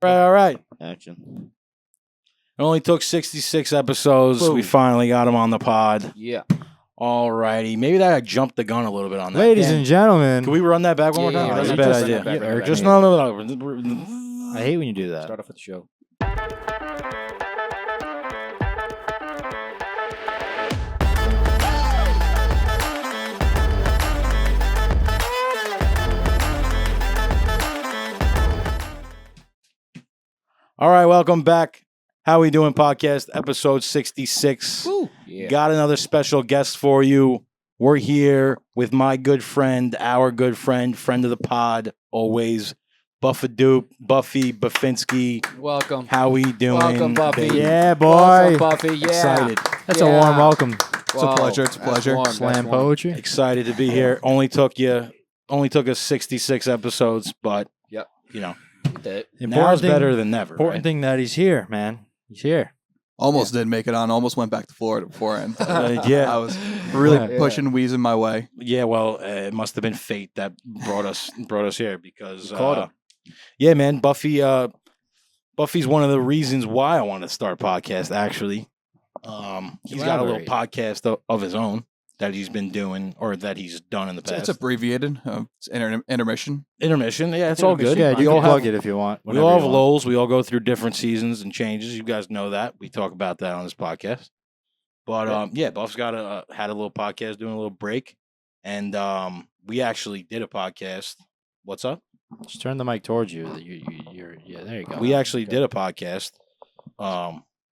All right. Action. It only took 66 episodes. Boom. We finally got him on the pod. Yeah. All righty. Maybe that I jumped the gun a little bit on that. Ladies and gentlemen. Can we run that back one more Yeah, time? yeah, That's a yeah. bad Just run idea. that back, run Or that just back. no. I hate when you do that. Start off with the show. All right, welcome back. How We Doing podcast, episode 66. Woo. Yeah. Got another special guest for you. We're here with my good friend, our good friend of the pod, always, Buffy Buffinski. Welcome. How we doing? Welcome, Buffy. baby? Yeah, boy. Welcome, Buffy. Yeah. Excited. That's a warm welcome. It's a pleasure. It's a pleasure. Slam poetry. Excited to be here. Only took us 66 episodes, but Yep. you know, Important now's thing, better than never. Important Right? thing that he's here, man. He's here. Almost didn't make it on. Almost went back to Florida beforehand. Yeah. I was really Yeah. pushing, wheezing my way. Yeah, well, it must have been fate that brought us here because Caught him. yeah, man, Buffy's one of the reasons why I wanted to start a podcast. Actually, he's got a little Elaborate. podcast of his own that he's been doing or that he's done in the past. It's abbreviated. It's intermission. Intermission, yeah, it's all good. Yeah, we you all can plug have it if you want. we all have lulls. We all go through different seasons and changes. You guys know that. We talk about that on this podcast. But yeah, Buff's got had a little podcast doing a little break, and we actually did a podcast. What's up? Just turn the mic towards you. You're yeah, there you go. We actually did a podcast.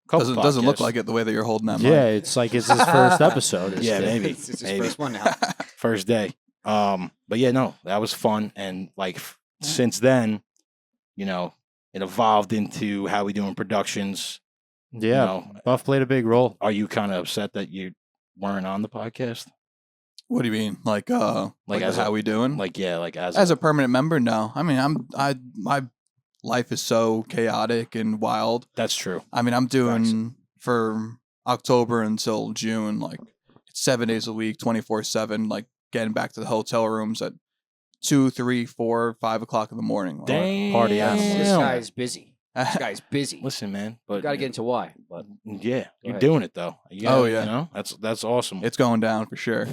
Doesn't look like it the way that you're holding that. Yeah, it's like it's his first episode. It's Yeah, the- maybe. It's his Maybe. first one now. First day. But yeah, no, that was fun. And like since then, you know, it evolved into How We Doing Productions. Yeah, You know, Buff played a big role. are you kind of upset that you weren't on the podcast? What do you mean? Like as how a- we doing? Like, yeah, like As a permanent member, no. I mean, my life is so chaotic and wild. that's true. I mean, I'm doing for October until June, like 7 days a week, 24/7, like getting back to the hotel rooms at 2, 3, 4, 5 o'clock in the morning. Damn. Party animal. This guy is busy. This guy's busy. Listen, man, but You got to get into why. But yeah, you're ahead. doing it though. You Oh, gotta- yeah. you know, that's awesome. It's going down for sure.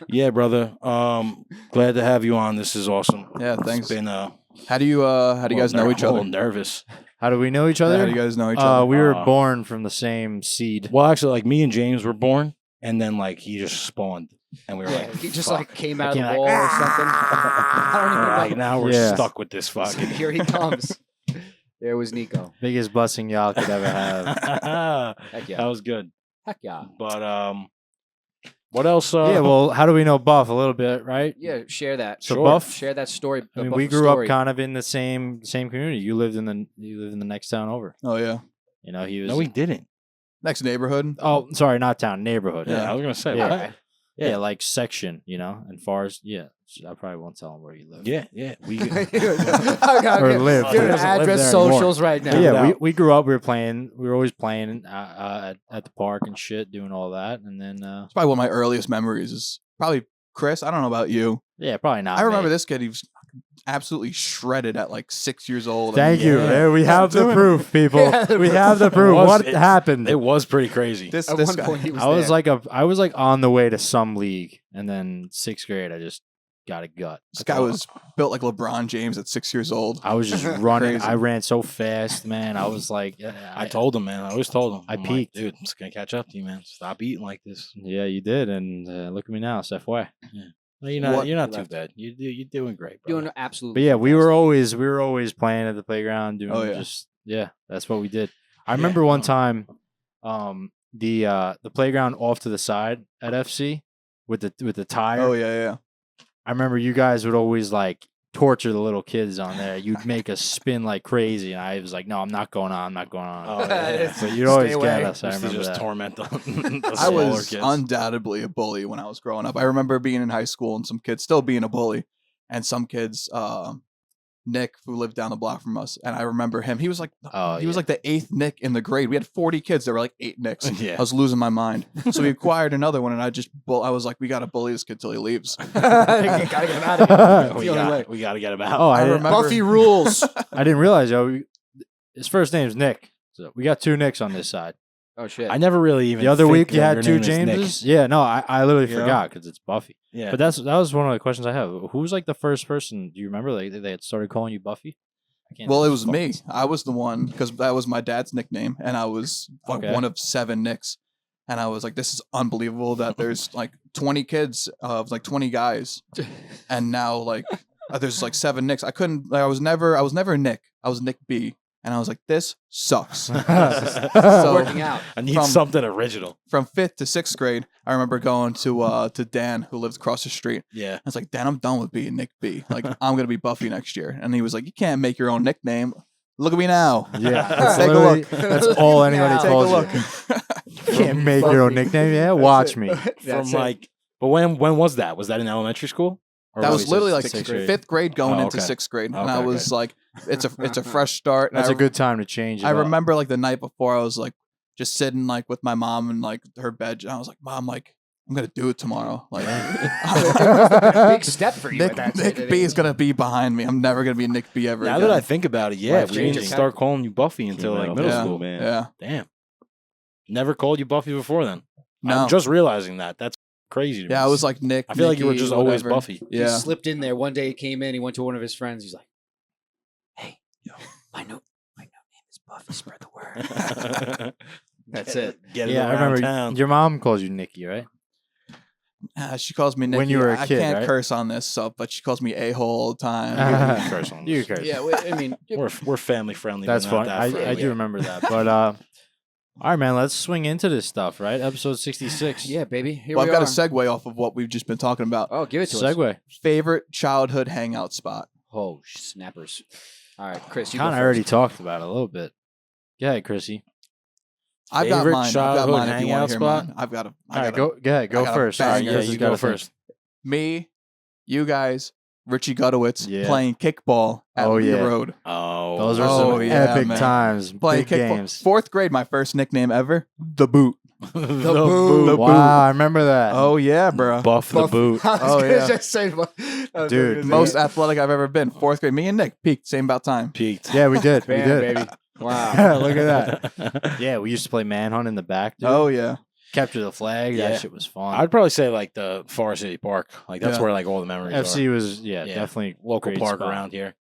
Yeah, brother. Glad to have you on. This is awesome. Yeah, thanks. It's been How do you guys know each A other? little nervous. How do we know each Yeah, other? how do you guys know each other? We were Uh, born from the same seed. Well, actually, like me and James were born, and then like he just spawned, and we were yeah, like, he just fuck. like came out of I the can't, wall like, or something. I don't even Like, know. now we're Yeah. stuck with this fucking. Here he comes. There was Nico. Biggest blessing y'all could ever have. Heck yeah. That was good. Heck yeah. But what else? Yeah, well, how do we know Buff? A little bit, right? Yeah, share that. So Sure. Buff, Share that story. I the mean, we Buff grew story. up kind of in the same community. You lived in the next town over. Oh yeah, You know, he was. no, we didn't. next neighborhood. Oh, sorry, not town, neighborhood. Yeah, I was gonna say. Yeah. what? Okay. Yeah, like section, you know, and far as I probably won't tell him where you live. Yeah. We. Or live. Give He an doesn't live address, there anymore. socials right now. But yeah, out. we grew up. We were always playing at the park and shit, doing all that, and then It's probably one of my earliest memories. Is probably Chris. I don't know about you. yeah, probably not. I remember me. this kid. He was absolutely shredded at like 6 years old. Thank you. Yeah. There we have the doing it. proof, people. Yeah, we have the proof. was- What it- happened? It was pretty crazy. This At this one guy. point, he was I was there. I was like on the way to some league, and then 6th grade, I just got a gut. This guy was built like LeBron James at 6 years old. I was just running. Crazy. I ran so fast, man. I was like, I told him, man. I always told him. I I'm like, peaked. dude. It's gonna catch up to you, man. Stop eating like this. Yeah, you did, and look at me now, Safeway. No, you're not. What- You're not too left. bad. You're doing great, bro. doing absolutely. But yeah, we fantastic. were always playing at the playground, doing Oh, yeah. that's what we did. I remember one time, the playground off to the side at FC with the tire. Oh yeah. I remember you guys would always like torture the little kids on there. You'd make us spin like crazy, and I was like, "No, I'm not going on. I'm not going on." Oh, yeah. But you'd always Stay get away. us. I Used to remember just that. torment the I smaller was kids. undoubtedly a bully when I was growing up. I remember being in high school and some kids still being a bully, and some kids Nick, who lived down the block from us, and I remember him. He was like Oh, he was like the 8th Nick in the grade. We had 40 kids. There were like 8 Nicks. Yeah. I was losing my mind. So we acquired another one, and I was like, we got to bully this kid till he leaves. Gotta get him out of here. we got to get him out. Oh, I I, didn't, remember- Buffy rules. I didn't realize, his first name's Nick. So we got 2 Nicks on this side. Oh shit. I never really even. The other think week you that had your 2 name is Nick. Jameses. Yeah, no, I literally Yeah. forgot because it's Buffy. Yeah, But that was one of the questions I have. Who's like the first person? Do you remember they had started calling you Buffy? I can't Well, think it of was the me. fucking- I was the one because that was my dad's nickname, and I was like Okay. one of 7 Nicks. And I was like, this is unbelievable that there's like 20 kids of like 20 guys, and now like there's like 7 Nicks. I couldn't. Like, I was never Nick. I was Nick B, and I was like, this sucks. So Working out. I need from- something original. from 5th to 6th grade, I remember going to Dan, who lived across the street. Yeah, I was like, Dan, I'm done with being Nick B. Like, I'm gonna be Buffy next year. And he was like, you can't make your own nickname. Look at me now. Yeah, that's Take a literally- look. That's all anybody Take Take a calls look. you. You can't make your own nickname. Yeah, watch me. from like. But when was that? Was that in elementary school? Or That was it literally like sixth 5th grade going Oh, into okay. 6th grade. And Okay, I okay. was like, it's a fresh start. And That's I, a good time to change it. I up. remember like the night before, I was like just sitting like with my mom in like her bed. And I was like, Mom, like, I'm gonna do it tomorrow. Like Big step for you. at that Nick stage. B is gonna be behind me. I'm never gonna be Nick B ever Now again. that I think about it, yeah, we didn't Life-changing. start calling you Buffy until like middle Yeah. school, man. Yeah. Damn, never called you Buffy before then. No. I'm just realizing that. That's crazy. To me. Yeah, I was like Nick. I feel like you were Nicky, just always whatever. Buffy. He Yeah. slipped in there. One day he came in. He went to one of his friends. He's like, "Hey, my new name is Buffy. Spread the word." That's it. Get it Yeah, I around remember. town. Your mom calls you Nikki, right? She calls me Nicky. When you were a I kid, can't right? curse on this, so but she calls me a-hole all the time. You can curse on You this. curse. Yeah, I mean, We're family friendly. That's but not fun. that I friendly. do remember that. But all right, man. Let's swing into this stuff, right? Episode 66. yeah, baby. Here Well, we I've got are. a segue off of what we've just been talking about. Oh, give it to us. Segue. Favorite childhood hangout spot. Oh, snappers. All right, Chris, you Kind go of already first. talked about it a little bit. Yeah, Chrissy. I've got Favorite mine. I've got childhood mine if you want hangout to hear spot? mine. I've got a. All right, go ahead. Go got a first. banger. All right, Yeah, Chris you has go gotta think. first. Me, you guys, Richie Gutowitz Yeah. playing kickball at Oh, the yeah. road. Oh, Those are Oh, some yeah, epic man. times. Playing Big kickball. games. 4th grade, my first nickname ever. The Boot. the boot. The Wow, I remember that. Oh yeah, bro. Buff the boot. I was Oh, gonna yeah. just say, Dude, Most athletic I've ever been. 4th grade. Me and Nick peaked same about time. Peaked. Yeah, we did. We Bam, did. baby. Wow. Look at that. Yeah, we used to play manhunt in the back. Dude. Oh yeah. Capture the flag. Yeah. That shit was fun. I'd probably say like the Forest City Park. Like that's Yeah. where like all the memories FC was Yeah. definitely are. Local great park spot. around here.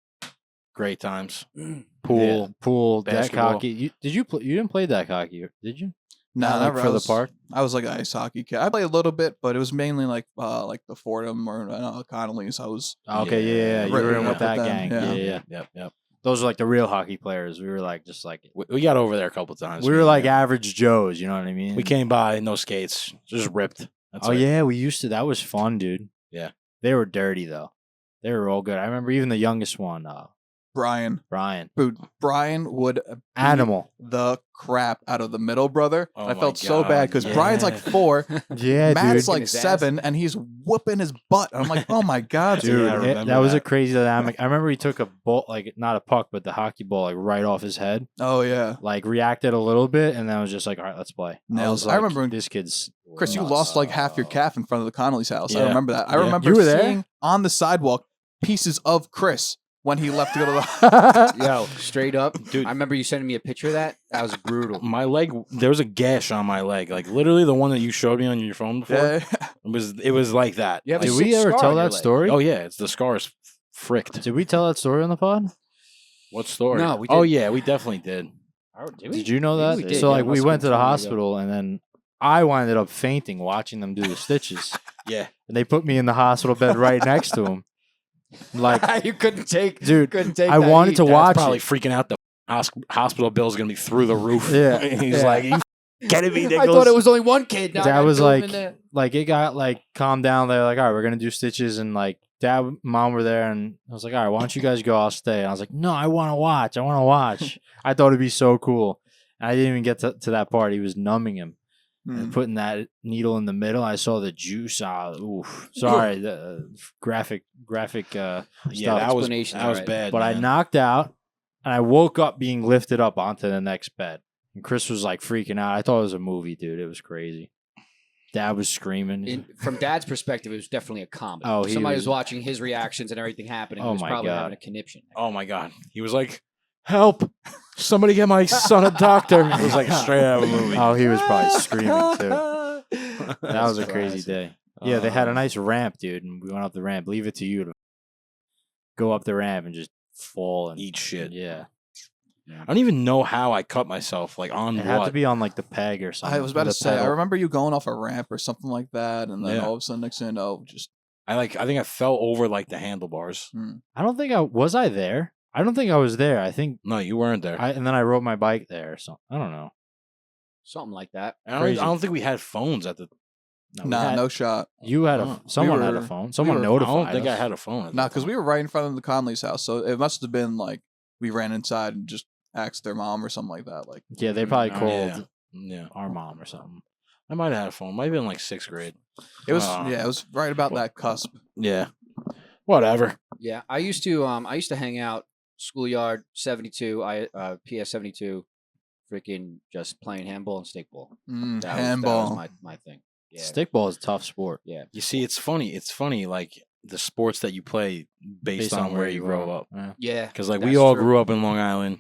Great times. Yeah, Pool. pool, deck basketball. hockey. You didn't play deck hockey, did you? No, Not, like, never. for the park. I was like an ice hockey kid. I played a little bit, but it was mainly like the Fordham or Connolly's. I was Okay, yeah, you Right, were in right with that with gang. them, Yeah, yeah. yeah. Yep. Those were like the real hockey players. We were like just like We got over there a couple times. we were man. like average Joes. You know what I mean? We came by, no skates, just ripped. That's Oh it. yeah, we used to. That was fun, dude. Yeah. They were dirty though. They were all good. I remember even the youngest one, Brian. Brian. Dude, Brian would beat Animal. the crap out of the middle brother. Oh I my felt so God, bad because Brian's like yeah. 4, Yeah, Matt's dude. like his ass. 7, and he's whooping his butt. And I'm like, oh my god, Dude, Yeah, I remember that was a that. crazy dynamic. I remember he took a ball, like not a puck, but the hockey ball, like right off his head. Oh yeah, Like reacted a little bit, and then was just like, "All right, let's play." Nails. was I like, remember when- this kid's Chris, you nuts. lost like half your calf in front of the Connolly's house. I Yeah. remember that. I Yeah. remember You were there? seeing on the sidewalk pieces of Chris when he left to go to the. Yo, straight up, Dude. I remember you sending me a picture of that. That was brutal. My leg, there was a gash on my leg, like literally the one that you showed me on your phone before. Yeah. It was like that. You have a Did Like, we sick ever scar tell on your that leg. story? oh yeah, it's the scars fricked. Did we tell that story on the pod? What story? No, we Oh didn't. yeah, we definitely did. Did you know Maybe that? we did. So Yeah, like it we must've went to been the 20 ago. hospital, and then I ended up fainting watching them do the stitches, Yeah, and they put me in the hospital bed right next to him. Like, you couldn't take, dude, couldn't take. I that wanted heat. to That's watch probably it. freaking out. The hospital bill's gonna be through the roof. Yeah, he's yeah. like, "You kidding me, I Nicholas?" thought it was only one kid. Now I Dad got was two of them like- in there. like it got like calmed down. They're like, all right, we're gonna do stitches, and like dad, mom were there, and I was like, all right, why don't you guys go? I'll stay. And I was like, no, I want to watch. I thought it'd be so cool. And I didn't even get to that part. He was numbing him. and putting that needle in the middle. I saw the juice. Oof. Sorry, the graphic. Yeah, stuff. that was Explanation, that was alright. bad. But I man. knocked out, and I woke up being lifted up onto the next bed. And Chris was like freaking out. I thought it was a movie, dude. It was crazy. Dad was screaming. From Dad's perspective, it was definitely a comedy. Oh, he Somebody was was- watching his reactions and everything happening. Oh He was my probably God. having a conniption. Oh my god, he was like, "Help! Somebody get my son a doctor." It was like straight out of a movie. Oh, he was probably screaming too. That was a crazy classic. day. Yeah, they had a Uh, nice ramp, dude, and we went up the ramp. Leave it to you to go up the ramp and just fall and Eat shit. Yeah, I don't even know how I cut myself. Like on it had to what? be on like the peg or something. I was about the to say, I pedal. remember you going off a ramp or something like that, and then Yeah. all of a sudden, next thing you know, just I think I fell over like the handlebars. I don't think I was. I there. I don't think I was there. I think No, you weren't there. and then I rode my bike there. So I don't know. Something like that. I crazy. don't think we had phones at the. No, we nah, had- no shot. You had Oh. someone had a were- phone. Someone were- I notified. don't think I us. had a phone. At Nah, the because time. we were right in front of the Conley's house, so it must have been like we ran inside and just asked their mom or something like that. Like, Yeah, they probably Oh, called Yeah, our mom or something. I might have had a phone. Might have been like 6th grade. it was, Oh. yeah, it was right about that cusp. Yeah, whatever. Yeah, I used to hang out schoolyard 72, PS 72, freaking just playing handball and stickball. That Handball. was my thing. Yeah. Stickball is a tough sport. Yeah. You see, it's funny. It's funny, like the sports that you play based on where you grow up. Yeah. Yeah. Because like That's we all true. grew up in Long Island.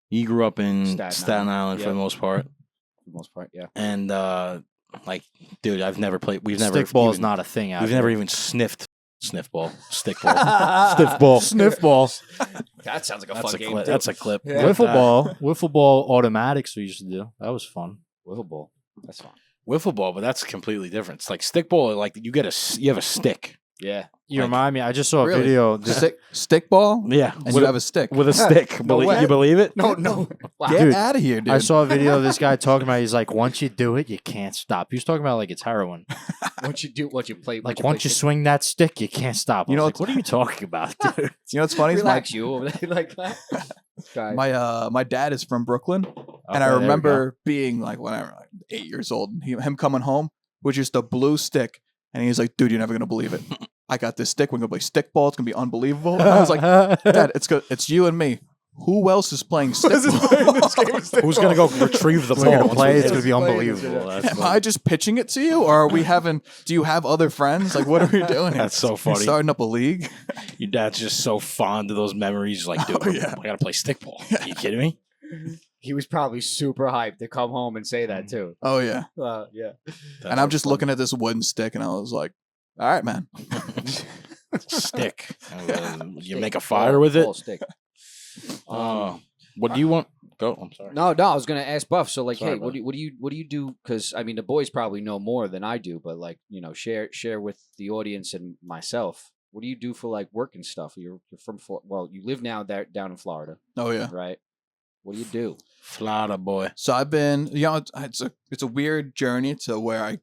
You grew up in Staten Staten Island. Island for the Yep. most part, For the most part, yeah. and like, dude, I've never played. We've never Stickball is even- not a thing out We've here. never even sniffed stickball, stickball. Sniff ball. That sounds like a That's fun a game. clip. too. That's a clip. Yeah. Clip that. Wiffle ball automatics we used to do. That was fun. Wiffle ball. That's fun. Wiffle ball, but that's completely different. It's like stickball. Like you have a stick. Yeah. You Like- remind me. I just saw a Really? video. This, Stick ball, Yeah, and with, you a, have a stick. with a stick. No way. You believe it? No. Wow. Get Dude, out of here, dude. I saw a video of this guy talking about. He's like, once you do it, you can't stop. He was talking about like it's heroin. Once you play, Like once you swing that stick, you can't stop. You I know was like, what are you talking about, dude? You know what's funny? Is relax you over there like that. Guy. my dad is from Brooklyn, and Okay, I there we go. remember being like whatever, like 8 years old, and him coming home with just a blue stick, and he's like, "Dude, you're never gonna believe it. I got this stick. We're gonna play stick ball. It's gonna be unbelievable." And I was like, "Dad, it's you and me. Who else is playing stick ball? Who's gonna go retrieve the We're gonna ball? play. It's it's gonna be playing, unbelievable. yeah. That's Am I just pitching it to you, or are we having? Do you have other friends? Like, what are we doing? here? That's so You're funny. starting up a league. Your dad's just so fond of those memories. He's like, dude, Oh, yeah. I gotta play stickball. Are you kidding me? He was probably super hyped to come home and say that too. Oh yeah. Yeah. And I'm just looking at this wooden stick, and I was like, "All right, man." stick. You make a fire with it. Ball stick. What do you want? Go. I'm sorry. No, I was gonna ask Buff. So, like, Sorry, hey, what do you do? Because I mean, the boys probably know more than I do, but like, share with the audience and myself. What do you do for like work and stuff? You're from you live now there down in Florida, Oh yeah. right? What do you do? Florida boy. So I've been, it's a weird journey to where I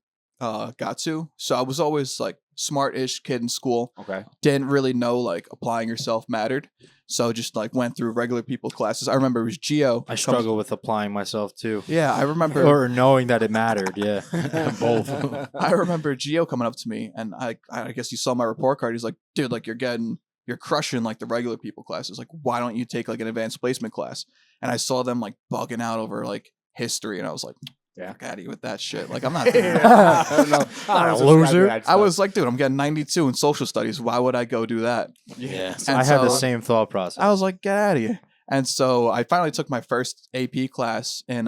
got to. So I was always like smart-ish kid in school. Okay. Didn't really know like applying yourself mattered. So just like went through regular people classes. I remember it was Geo. I struggle with applying myself too, Yeah, I remember. or knowing that it mattered. Yeah, Both. I remember Geo coming up to me, and I guess he saw my report card. He's like, "Dude, like you're crushing like the regular people classes. Like, why don't you take like an advanced placement class?" And I saw them like bugging out over like history, and I was like, Yeah. "Fuck out of here with that shit." Like, I'm not. doing that. I don't know. Not a loser. I was like, dude, I'm getting 92 in social studies. Why would I go do that? Yeah. And I had the so- same thought process. I was like, get out of here. And so I finally took my first AP class in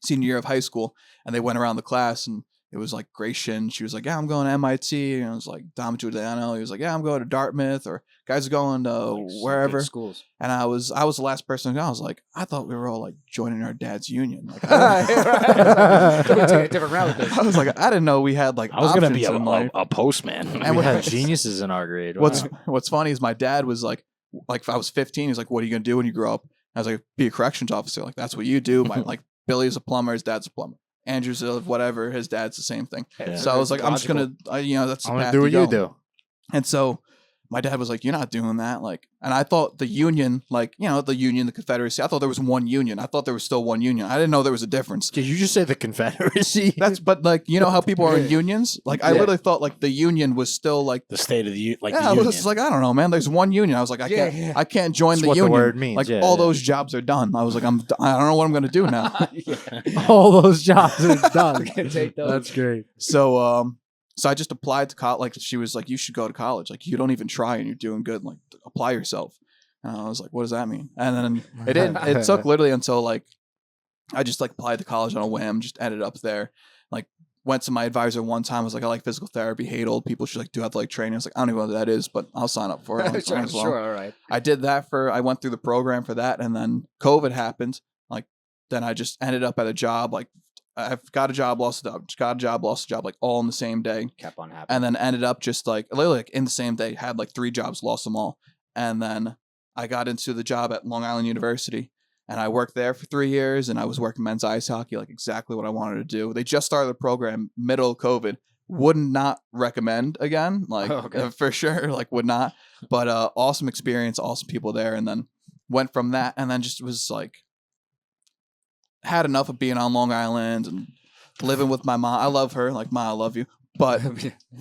senior year of high school, and they went around the class, and it was like Gratian. She was like, yeah, I'm going to MIT. And I was like, Dom Giuliano. He was like, yeah, I'm going to Dartmouth, or guys are going to Like, some wherever. good schools. And I was the last person to go. I was like, I thought we were all like joining our dad's union. Like, Take a different route with this. I was like, I didn't know we had like I was gonna be options in life. a postman. And we what- had geniuses in our grade. Wow. What's funny is my dad was like if I was 15, he's like, what are you gonna do when you grow up? I was like, be a corrections officer. Like, that's what you do. My like Billy's a plumber, his dad's a plumber. Andrew's a whatever, his dad's the same thing. Yeah. So I was like, I'm just Logical. gonna, that's the I'm gonna path do what you go. do. And so my dad was like, "You're not doing that." Like, and I thought the union, like, the union, the Confederacy, I thought there was one union. I thought there was still one union. I didn't know there was a difference. Did you just say the Confederacy? But like, how people are in unions? Like, I literally thought like the union was still like the state of the I union. was like, I don't know, man. There's one union. I was like, I can't join That's the what the union. word means, Like yeah, all yeah. those jobs are done. I was like, I don't know what I'm gonna do now. All those jobs are done. Take those. That's great. So I just applied to college. Like, she was like, you should go to college. Like, you don't even try and you're doing good. Like, apply yourself. And I was like, what does that mean? And then it took literally until like, I just like applied to college on a whim, just ended up there. Like, went to my advisor one time. I was like, I like physical therapy, hate old people. She's like, do you have like training? I was like, I don't even know what that is, but I'll sign up for it. Like, might as well. Sure, all right. I did that I went through the program for that. And then COVID happened. Like, then I just ended up at a job. Like, I've got a job, lost a job, got a job, lost a job, like all in the same day. Kept on happening. And then ended up just like literally like in the same day, had like 3 jobs, lost them all. And then I got into the job at Long Island University and I worked there for 3 years and I was working men's ice hockey, like exactly what I wanted to do. They just started the program middle of COVID. Would not recommend again, like for sure, like would not. But awesome experience, awesome people there. And then went from that and then just was like, had enough of being on Long Island and living with my mom. I love her. Like, Ma, I love you. But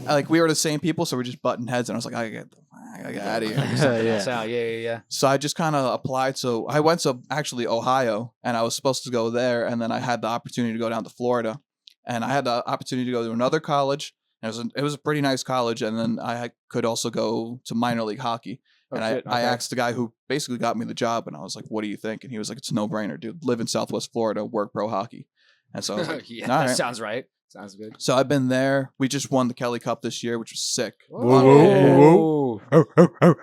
like, we were the same people, so we're just butting heads. And I was like, I gotta get out of here. Yeah. So I just kind of applied. So I went to actually Ohio, and I was supposed to go there. And then I had the opportunity to go down to Florida. And I had the opportunity to go to another college. And it was a pretty nice college. And then I could also go to minor league hockey. And I asked the guy who basically got me the job, and I was like, what do you think? And he was like, it's a no-brainer, dude. Live in Southwest Florida, work pro hockey. And so I was like, yeah, all that right. sounds right. Sounds good. So I've been there. We just won the Kelly Cup this year, which was sick. Whoa.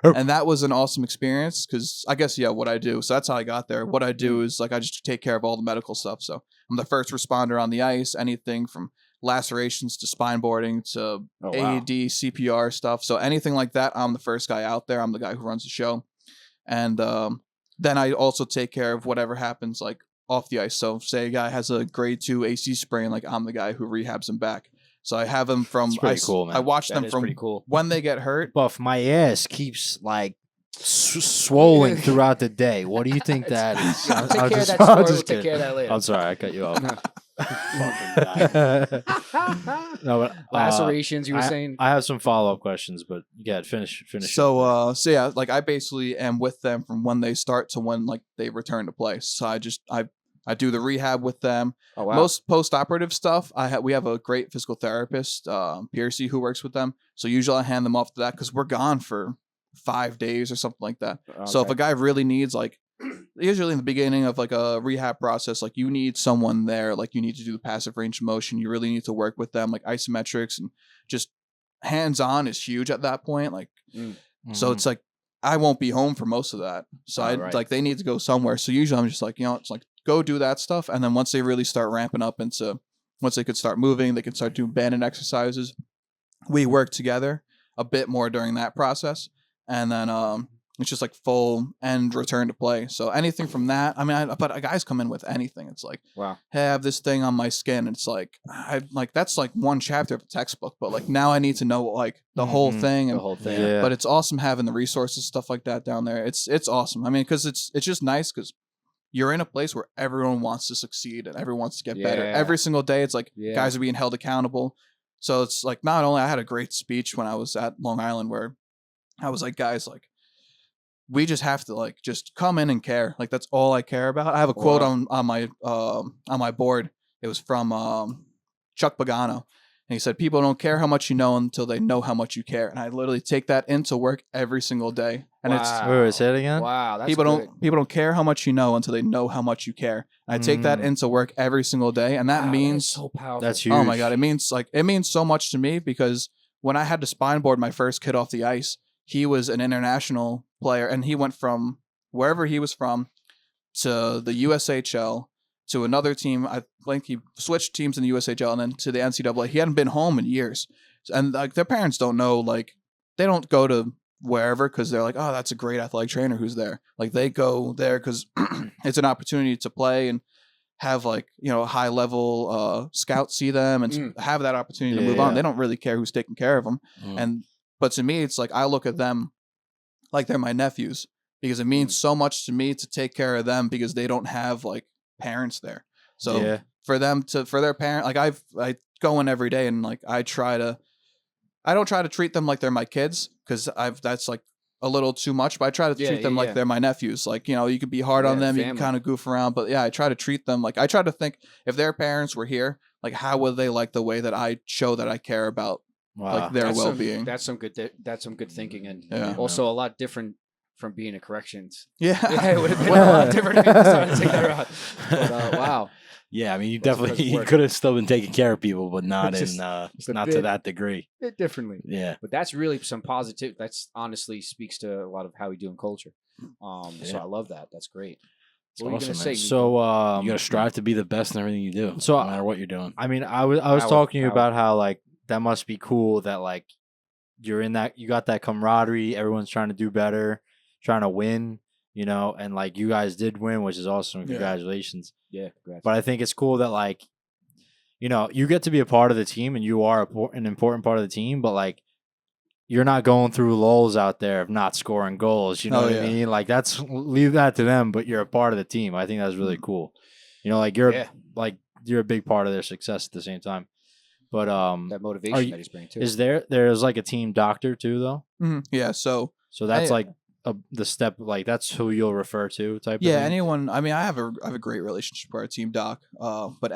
And that was an awesome experience because I guess, what I do. So that's how I got there. What I do is like I just take care of all the medical stuff. So I'm the first responder on the ice, anything from lacerations to spine boarding to AED, CPR stuff. So anything like that, I'm the first guy out there. I'm the guy who runs the show. And then I also take care of whatever happens like off the ice. So say a guy has a grade 2 AC sprain, like I'm the guy who rehabs him back. So I have them from cool, man. I watch That them is from pretty cool. when they get hurt. Buff, my ass keeps like swollen throughout the day. What do you think that is? Take care of that story. We'll take care of that later. I'm sorry, I cut you off. No, but, Lacerations, you were saying? I have some follow-up questions, but yeah, finish. So yeah, like I basically am with them from when they start to when like they return to play. So I do the rehab with them. Oh, wow. Most post-operative stuff, we have a great physical therapist, Piercy, who works with them. So usually I hand them off to that because we're gone for 5 days or something like that. Okay. So if a guy really needs like, usually in the beginning of like a rehab process, like you need someone there, like you need to do the passive range of motion. You really need to work with them, like isometrics and just hands-on is huge at that point. Like, so it's like, I won't be home for most of that. So like they need to go somewhere. So usually I'm just like, it's like, go do that stuff. And then once they really start ramping up once they could start moving, they can start doing banded exercises. We work together a bit more during that process. And then, it's just like full end return to play. So anything from that, I mean, but guys come in with anything. It's like, wow, hey, I have this thing on my skin. It's like, that's like one chapter of a textbook, but like now I need to know like the whole thing. The whole thing. Yeah. But it's awesome having the resources, stuff like that down there. It's awesome. I mean, cause it's just nice because you're in a place where everyone wants to succeed and everyone wants to get better. Every single day, it's like guys are being held accountable. So it's like, not only I had a great speech when I was at Long Island where I was like, guys, like, we just have to like just come in and care. Like that's all I care about. I have a quote on my board. It was from Chuck Pagano, and he said, "People don't care how much you know until they know how much you care." And I literally take that into work every single day. And Wait, say it again. Wow, that's people good. don't care how much you know until they know how much you care. And I take that into work every single day, and that means so powerful. That's huge. Oh my god, it means so much to me because when I had to spine board my first kid off the ice, he was an international player, and he went from wherever he was from to the USHL to another team. I think he switched teams in the USHL and then to the NCAA. He hadn't been home in years, and like their parents don't know, like they don't go to wherever because they're like, oh, that's a great athletic trainer who's there. Like they go there because it's an opportunity to play and have like high level scouts see them and have that opportunity to move on. They don't really care who's taking care of them, and But to me, it's like I look at them like they're my nephews because it means so much to me to take care of them because they don't have like parents there. So Yeah. for their parent, like I go in every day and like I don't try to treat them like they're my kids because that's like a little too much, but I try to treat them like they're my nephews. Like, you know, you could be hard on them, you can kind of goof around, but yeah, I try to treat them like I try to think if their parents were here, like how would they like the way that I show that I care about like their well-being. That's some good thinking, and Yeah. also a lot different from being a corrections. Yeah. Yeah, it would have been a lot different if you decided to take that route. But wow. Yeah, I mean, you That's definitely work. could have still been taking care of people, but not Just- not a to bit- that degree. Bit differently. Yeah. But that's really some positive. That's honestly speaks to a lot of how we do in culture. So Yeah. I love that. That's great. It's What were you awesome, gonna man. say? So You got to strive to be the best in everything you do, So no matter what you're doing. I mean, I was Power- talking to you power. about how like that must be cool that like you're in that, you got that camaraderie, everyone's trying to do better, trying to win, you know, and like you guys did win, which is awesome. Yeah. Congratulations. Yeah, congrats. But I think it's cool that like, you know, you get to be a part of the team and you are an important part of the team, but like you're not going through lulls out there of not scoring goals. You know Oh, what yeah. I mean? Like leave that to them, but you're a part of the team. I think that's really cool. You know, like you're a big part of their success at the same time. But that motivation that he's bringing too. is there's like a team doctor too though? Mhm. Yeah. So That's I- like the step, like that's who you'll refer to type of yeah, thing? anyone. I mean, I have a great relationship with our team doc. But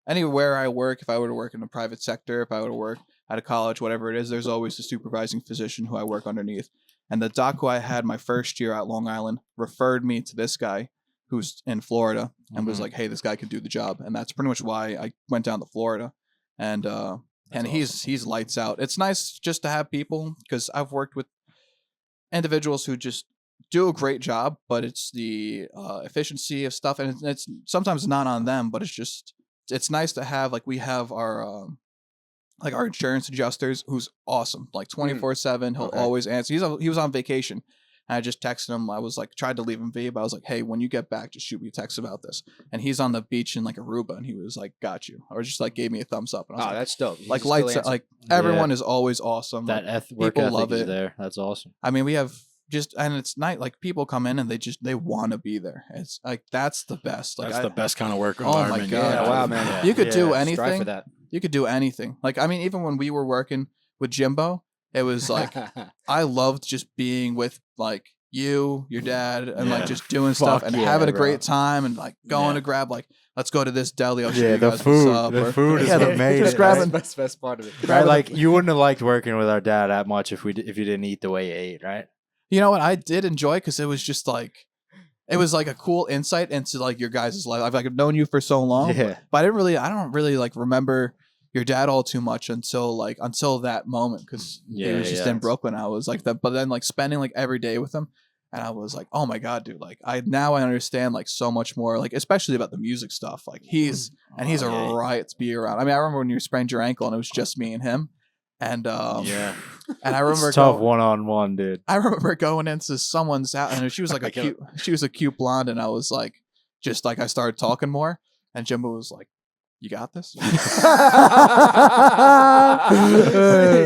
anywhere I work, if I were to work in the private sector, if I were to work at a college, whatever it is, there's always a supervising physician who I work underneath. And the doc who I had my first year at Long Island referred me to this guy who's in Florida and was Mhm. like, "Hey, this guy could do the job." And that's pretty much why I went down to Florida. And he's lights out. It's nice just to have people because I've worked with individuals who just do a great job, but it's the efficiency of stuff, and it's sometimes not on them, but it's nice to have like we have our insurance adjusters who's awesome, like 24/7. He'll Okay. always answer. He was on vacation. And I just texted him. I was like, tried to leave him be, but I was like, hey, when you get back, just shoot me a text about this. And he's on the beach in like Aruba, and he was like, got you, or just like gave me a thumbs up. And I was Oh, like, that's dope. He's like still lights, answering. like everyone is always awesome. That Like, work people ethic love is it. there. That's awesome. I mean, we have and it's night. Like people come in and they want to be there. It's like that's the best. Like That's the best kind of work Oh my environment. God. Yeah, wow, man. You could do Yeah, Strive for anything. that. You could do anything. Like I mean, even when we were working with Jimbo, it was like I loved just being with like you, your dad, and like Yeah. just doing stuff Fuck and yeah, having a bro. great time and like going Yeah. to grab like let's go to this deli. I'll show Yeah, you the guys food- what's up. the or- food is yeah, the- amazing. just Right? grabbing. That's the best part of it. Right? Grabbing Like the- you wouldn't have liked working with our dad that much if you didn't eat the way you ate, right? You know what? I did enjoy because it was just like it was like a cool insight into like your guys' life. I've like known you for so long, Yeah. but I don't really like remember your dad all too much until that moment because he Yeah, was just yeah. in Brooklyn. I was like that, but then like spending like every day with him, and I was like, oh my god, dude! Like I understand like so much more, like especially about the music stuff. Like he's a riot to be around. I mean, I remember when you sprained your ankle and it was just me and him, and Yeah. and I remember It's tough going- 1-on-1, dude. I remember going into someone's house, and she was like she was a cute blonde, and I was like, just like I started talking more, and Jimbo was like, "You got this."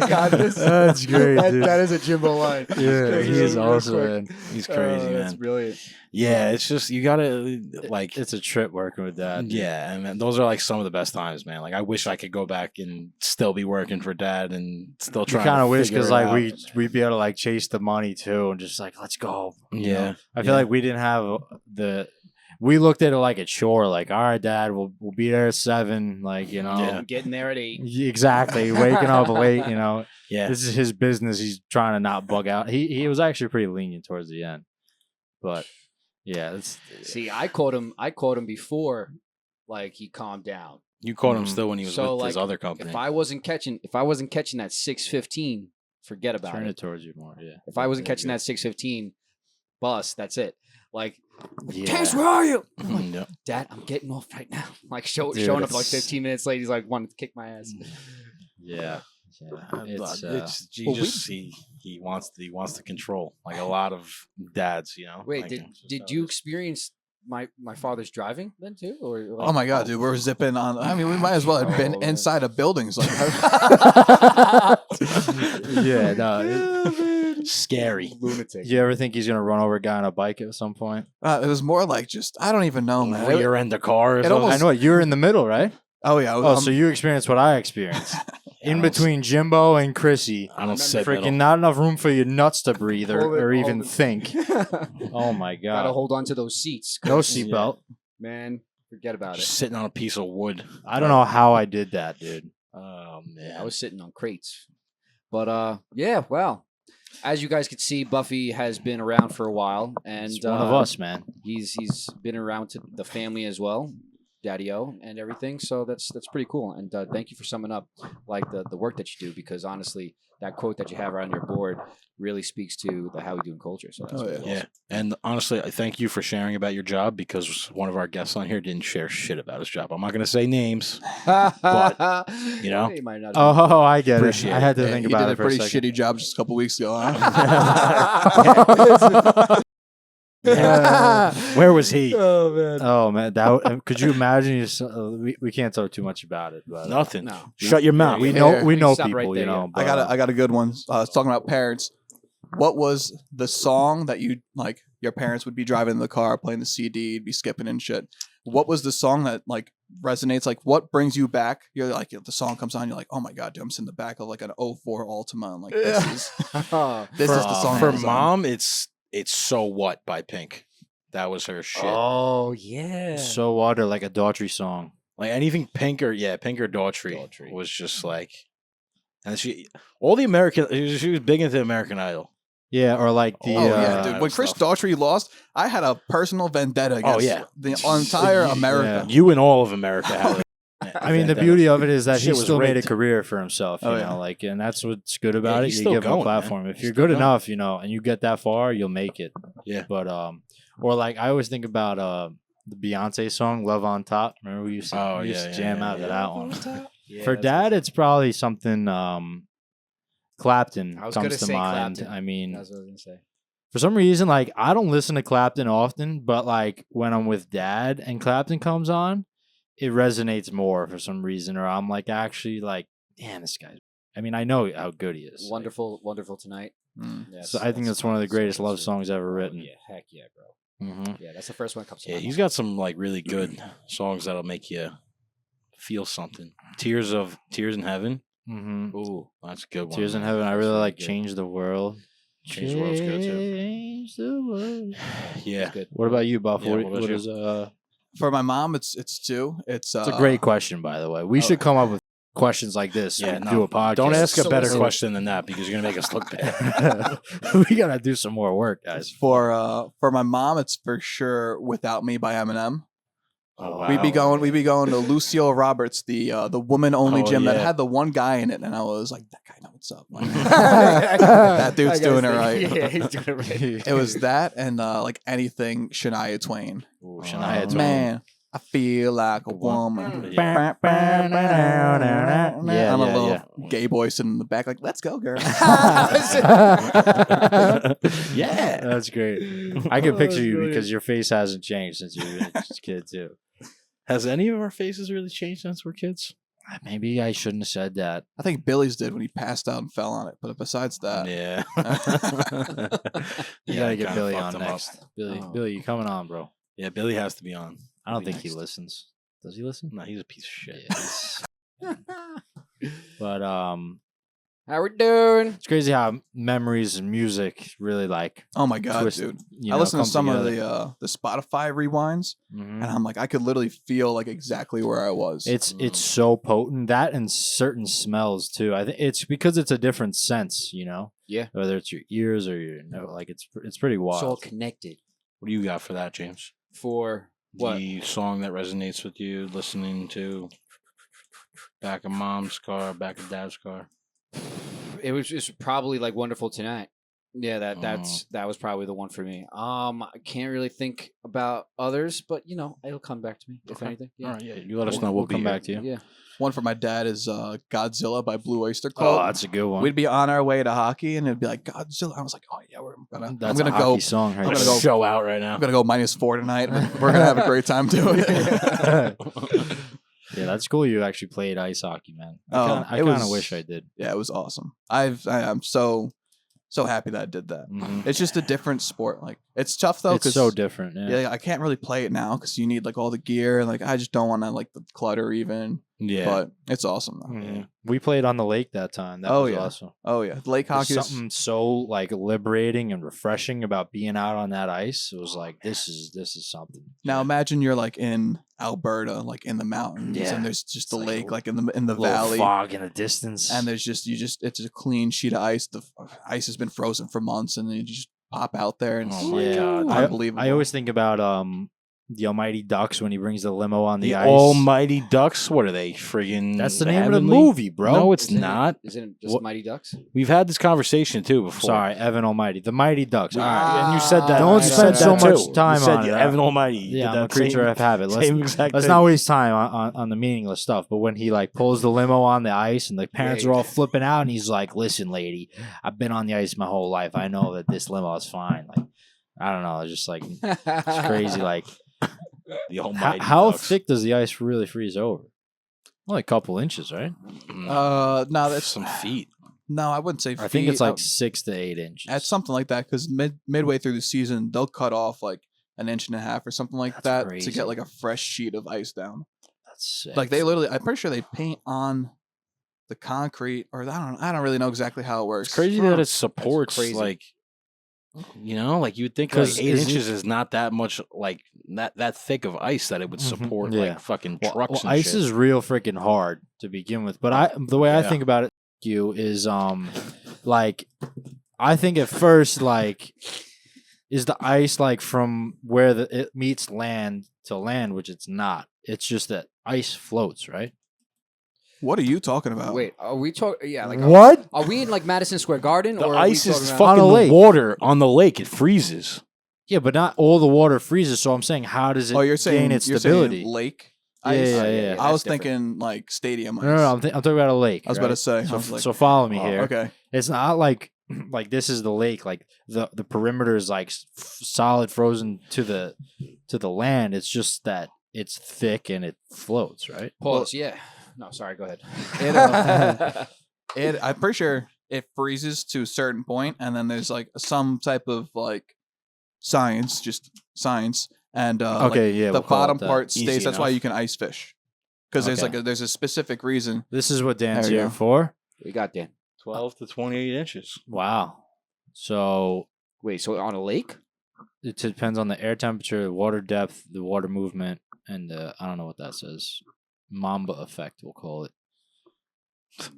got this. That's great, dude. That is a Jimbo line. Yeah, He he is real awesome, quick. man. He's crazy, That's man. brilliant. Yeah, it's just you gotta like It's a trip working with dad. dude. yeah, and man, those are like some of the best times, man. Like I wish I could go back and still be working for dad and still You try. kind of wish because because like we'd be able to like chase the money too and just like let's go. you know? Yeah, I feel like we didn't have we looked at it like a chore. Like, all right, dad, we'll be there at 7. Like, you know, Yeah. I'm getting there at 8. exactly. Waking up late. You know, yeah. this is his business. He's trying to not bug out. He was actually pretty lenient towards the end, but yeah, it's See, I caught him before, like he calmed down. You caught him Mhm. still when he was So, with his like, other company. If I wasn't catching that 6:15, forget about turn it. it towards you more. Yeah, If I wasn't Yeah, catching that 6:15 bus, that's it. Like, Yeah. Taste, where are you? I'm like, Yeah. Dad, I'm getting off right now. Like Dude, showing up like it's- 15 minutes late. He's like wanting to kick my ass. yeah. It's, He wants to control like a lot of dads, you know. Wait, like, did it's just how you it is. experience my father's driving then too, or Oh my god, dude, we're zipping on. I mean, we might as well have been Oh, man. inside of buildings. Like, Yeah, no. Scary. lunatic. You ever think he's gonna run over a guy on a bike at some point? it was more like just I don't even know, man. Rear end the car. Or it something? almost- I know you were in the middle, right? Oh yeah. Oh, so you experienced what I experienced. In between Jimbo and Chrissy. I don't sit Freaking middle. not enough room for your nuts to breathe Hold it- or hold even it. think. Oh my Gotta god. hold on to those seats. No 'cause, seatbelt. man. Forget about Just it. sitting on a piece of wood. I don't know how I did that, dude. Oh man. I was sitting on crates. But yeah, well, as you guys can see, Buffy has been around for a while, and It's one of us, man. He's been around to the family as well, Daddy-O, and everything. So that's pretty cool. And thank you for summing up like the work that you do, because honestly, that quote that you have on your board really speaks to the How We Doing culture. So that's Oh, really Yeah, and honestly, I thank you for sharing about your job, because one of our guests on here didn't share shit about his job. I'm not going to say names. awesome. you know? He might not Oh, I get Appreciate it. I had to Yeah, think he about did it a for a pretty second. shitty job just a couple weeks ago. Huh? Where was he? Oh man. Oh man, that could you imagine? We can't talk too much about it, but Nothing. No. Shut your mouth. we Fair. know we know Stop right people, there, you know. yeah. But, I got a good one. It's talking about parents. What was the song that you like? Your parents would be driving in the car, playing the CD, be skipping and shit. What was the song that like resonates? Like, what brings you back? You're like, the song comes on, you're like, oh my god, dude, I'm sitting in the back of like an '04 Altima, and like this is this is the song. For that was on. mom, it's "So What" by Pink. That was her shit. Oh yeah. So what, or like a Daughtry song. Like anything Pink or Daughtry, Daughtry. was just like, and all the American. She was big into American Idol. Yeah, or like the Oh yeah, that dude. When Chris stuff. Daughtry lost, I had a personal vendetta against yeah. the entire America. You and all of America have it. I mean, the beauty of it is that Shit he was still made a rigged. career for himself, you Oh, know, yeah. like, and that's what's good about it. he's You still give him a going, man. platform. If He's you're still good going. enough, you know, and you get that far, you'll make it. Yeah. But or like I always think about the Beyonce song "Love on Top." Remember we used to, we used to jam out to that one. For dad, it's probably something Clapton I was comes gonna to say mind. Clapton. I mean, That's what I was gonna say. for some reason, like I don't listen to Clapton often, but like when I'm with dad and Clapton comes on, it resonates more for some reason, or I'm like actually like, damn, this guy. I mean, I know how good he is. Wonderful, wonderful tonight. Mm. Yes, So I think that's one of the greatest love songs ever written. Yeah, heck yeah, bro. Mm-hmm. Yeah, that's the first one that comes to Yeah, mind. he's got some like really good songs that'll make you feel something. Tears in Heaven. Mm-hmm. Ooh, that's a good one. Tears in man. Heaven. I really That's like good. Change the World. Change the World's good too. Change the world. Yeah. That's good. What about you, Buff? Yeah, what what about what you? is For my mom, it's two. It's It's a great question, by the way. We should come up with questions like this. Yeah, and no, do a podcast. Don't ask a So better listen. question than that, because you're gonna make us look bad. We gotta do some more work, guys. for my mom. It's for sure "Without Me" by Eminem. Oh, We'd be wow. going to Lucille Roberts, the woman only Oh, gym that yeah. had the one guy in it, and I was like, that guy knows what's up. Like, that dude's doing it right. Yeah, he's doing it right. It was that and like anything Shania Twain. Ooh, Oh, Shania Twain. Man, I feel like a woman. Yeah. Yeah, I'm a yeah, little gay boy sitting in the back, like, let's go, girl. Yeah. That's great. I can picture you because your face hasn't changed since you were a kid too. Has any of our faces really changed since we're kids? Maybe I shouldn't have said that. I think Billy's did when he passed out and fell on it. But besides that, Yeah. You Yeah, gotta I get kinda Billy fucked on him up. next. Billy, Oh. Billy, you coming on, bro? Yeah, Billy has to be on. I don't Be think he next. listens. Does he listen? No, he's a piece of shit. Yeah, but How we doing? it's crazy how memories and music really like oh my god, twist, dude! you I know, listened to come some of together. the Spotify rewinds, Mhm. and I'm like, I could literally feel like exactly where I was. It's so potent, that and certain smells too. I think it's because it's a different sense, you know. Yeah. Whether it's your ears or your like it's pretty wild. It's all connected. What do you got for that, James? For what? The song that resonates with you, listening to back of mom's car, back of dad's car. It was just probably like Wonderful Tonight. Yeah, that was probably the one for me. I can't really think about others, but it'll come back to me if anything. Yeah. All right, yeah. You let us We'll- know. We'll, we'll be come here. back to you. Yeah. One for my dad is Godzilla by Blue Oyster Oh, Cult. that's a good one. We'd be on our way to hockey, and it'd be like Godzilla. I was like, oh yeah, I'm That's gonna a hockey go. song. Right I'm Let's gonna go. show out right now. I'm gonna go -4 tonight. But we're gonna have a great time doing it. Yeah, that's cool. You actually played ice hockey, man. Oh, I it kind of was- wish I did. Yeah, it was awesome. I'm so happy that I did that. Mhm. It's just a different sport. Like it's tough though. It's so different. Yeah. Yeah, I can't really play it now because you need like all the gear. Like I just don't want to like the clutter even. Yeah. But it's awesome though. Mhm. We played on the lake that time. That Oh, was yeah. awesome. Oh yeah, lake There's hockey. something so like liberating and refreshing about being out on that ice. It was like this is something. Now imagine you're like in Alberta, like in the mountains, Yeah. and there's just It's a like lake a like in the Little valley, fog in the distance. and there's it's a clean sheet of ice. The ice has been frozen for months, and then you just pop out there, and Oh it's my yeah, God. unbelievable. I always think about the Almighty Ducks when he brings the limo on the the ice. Almighty Ducks. What are they? Friggin' That's the name of the Heavenly? movie, bro. No, it's Isn't it- not. Isn't it just What- Mighty Ducks? We've had this conversation too before. Sorry, Evan Almighty, the Mighty Ducks. All right. And you said that. Don't you spend said so that much too. time you said on it. Evan Almighty. You Yeah, did I'm a that creature same- of habit. Let's, Same exact let's thing. not waste time on the meaningless stuff. But when he like pulls the limo on the ice and the parents are all flipping out, and he's like, "Listen, lady, I've been on the ice my whole life. I know that this limo is fine." Like, I don't know. It's just like it's crazy. Like, The Almighty how Ducks. thick does the ice really freeze over? Only a couple inches, right? no, that's some feet. no, I wouldn't say. I think it's feet. like 6 to 8 inches. It's something like that because midway through the season they'll cut off like an inch and a half or something like That's that to crazy. get like a fresh sheet of ice down. That's sick. Like they literally, I'm pretty sure they paint on the concrete, or I don't really know exactly how it works. It's crazy that it supports crazy. like, like you would think like 'Cause 8 isn't- inches is not that much like that thick of ice that it would Mhm, support yeah. like fucking trucks and ice shit. is real freaking hard to begin with. But the way I Yeah. think about it, you is like I think at first like is the ice like from where it meets land to land, which it's not. It's just that ice floats, right? What are you talking about? Wait, are we talking? Yeah, like What? Are we in like Madison Square Garden? the or ice are we is talking fucking On a the lake. water on the lake. It freezes. Yeah, but not all the water freezes. So I'm saying, how does it Oh, you're saying gain its you're stability? saying lake Yeah, ice. yeah, yeah. I was That's different. thinking like stadium ice. No, I'm talking about a lake. I was about to right? say. So, I was like, so follow me oh, here. okay. It's not like this is the lake. Like the perimeter is like solid frozen to the land. It's just that it's thick and it floats, right? Pause. Yeah. No, sorry. Go ahead. I'm pretty sure it freezes to a certain point, and then there's like some type of like science, and Okay, yeah. the we'll call it bottom that. part stays. Easy That's why enough. you can ice fish, because there's Okay. there's a specific reason. This is what Dan's There you here go. for. we got Dan. 12 to 28 inches. Wow. So Wait, so on a lake? it depends on the air temperature, the water depth, the water movement, and I don't know what that says. Mamba effect, we'll call it.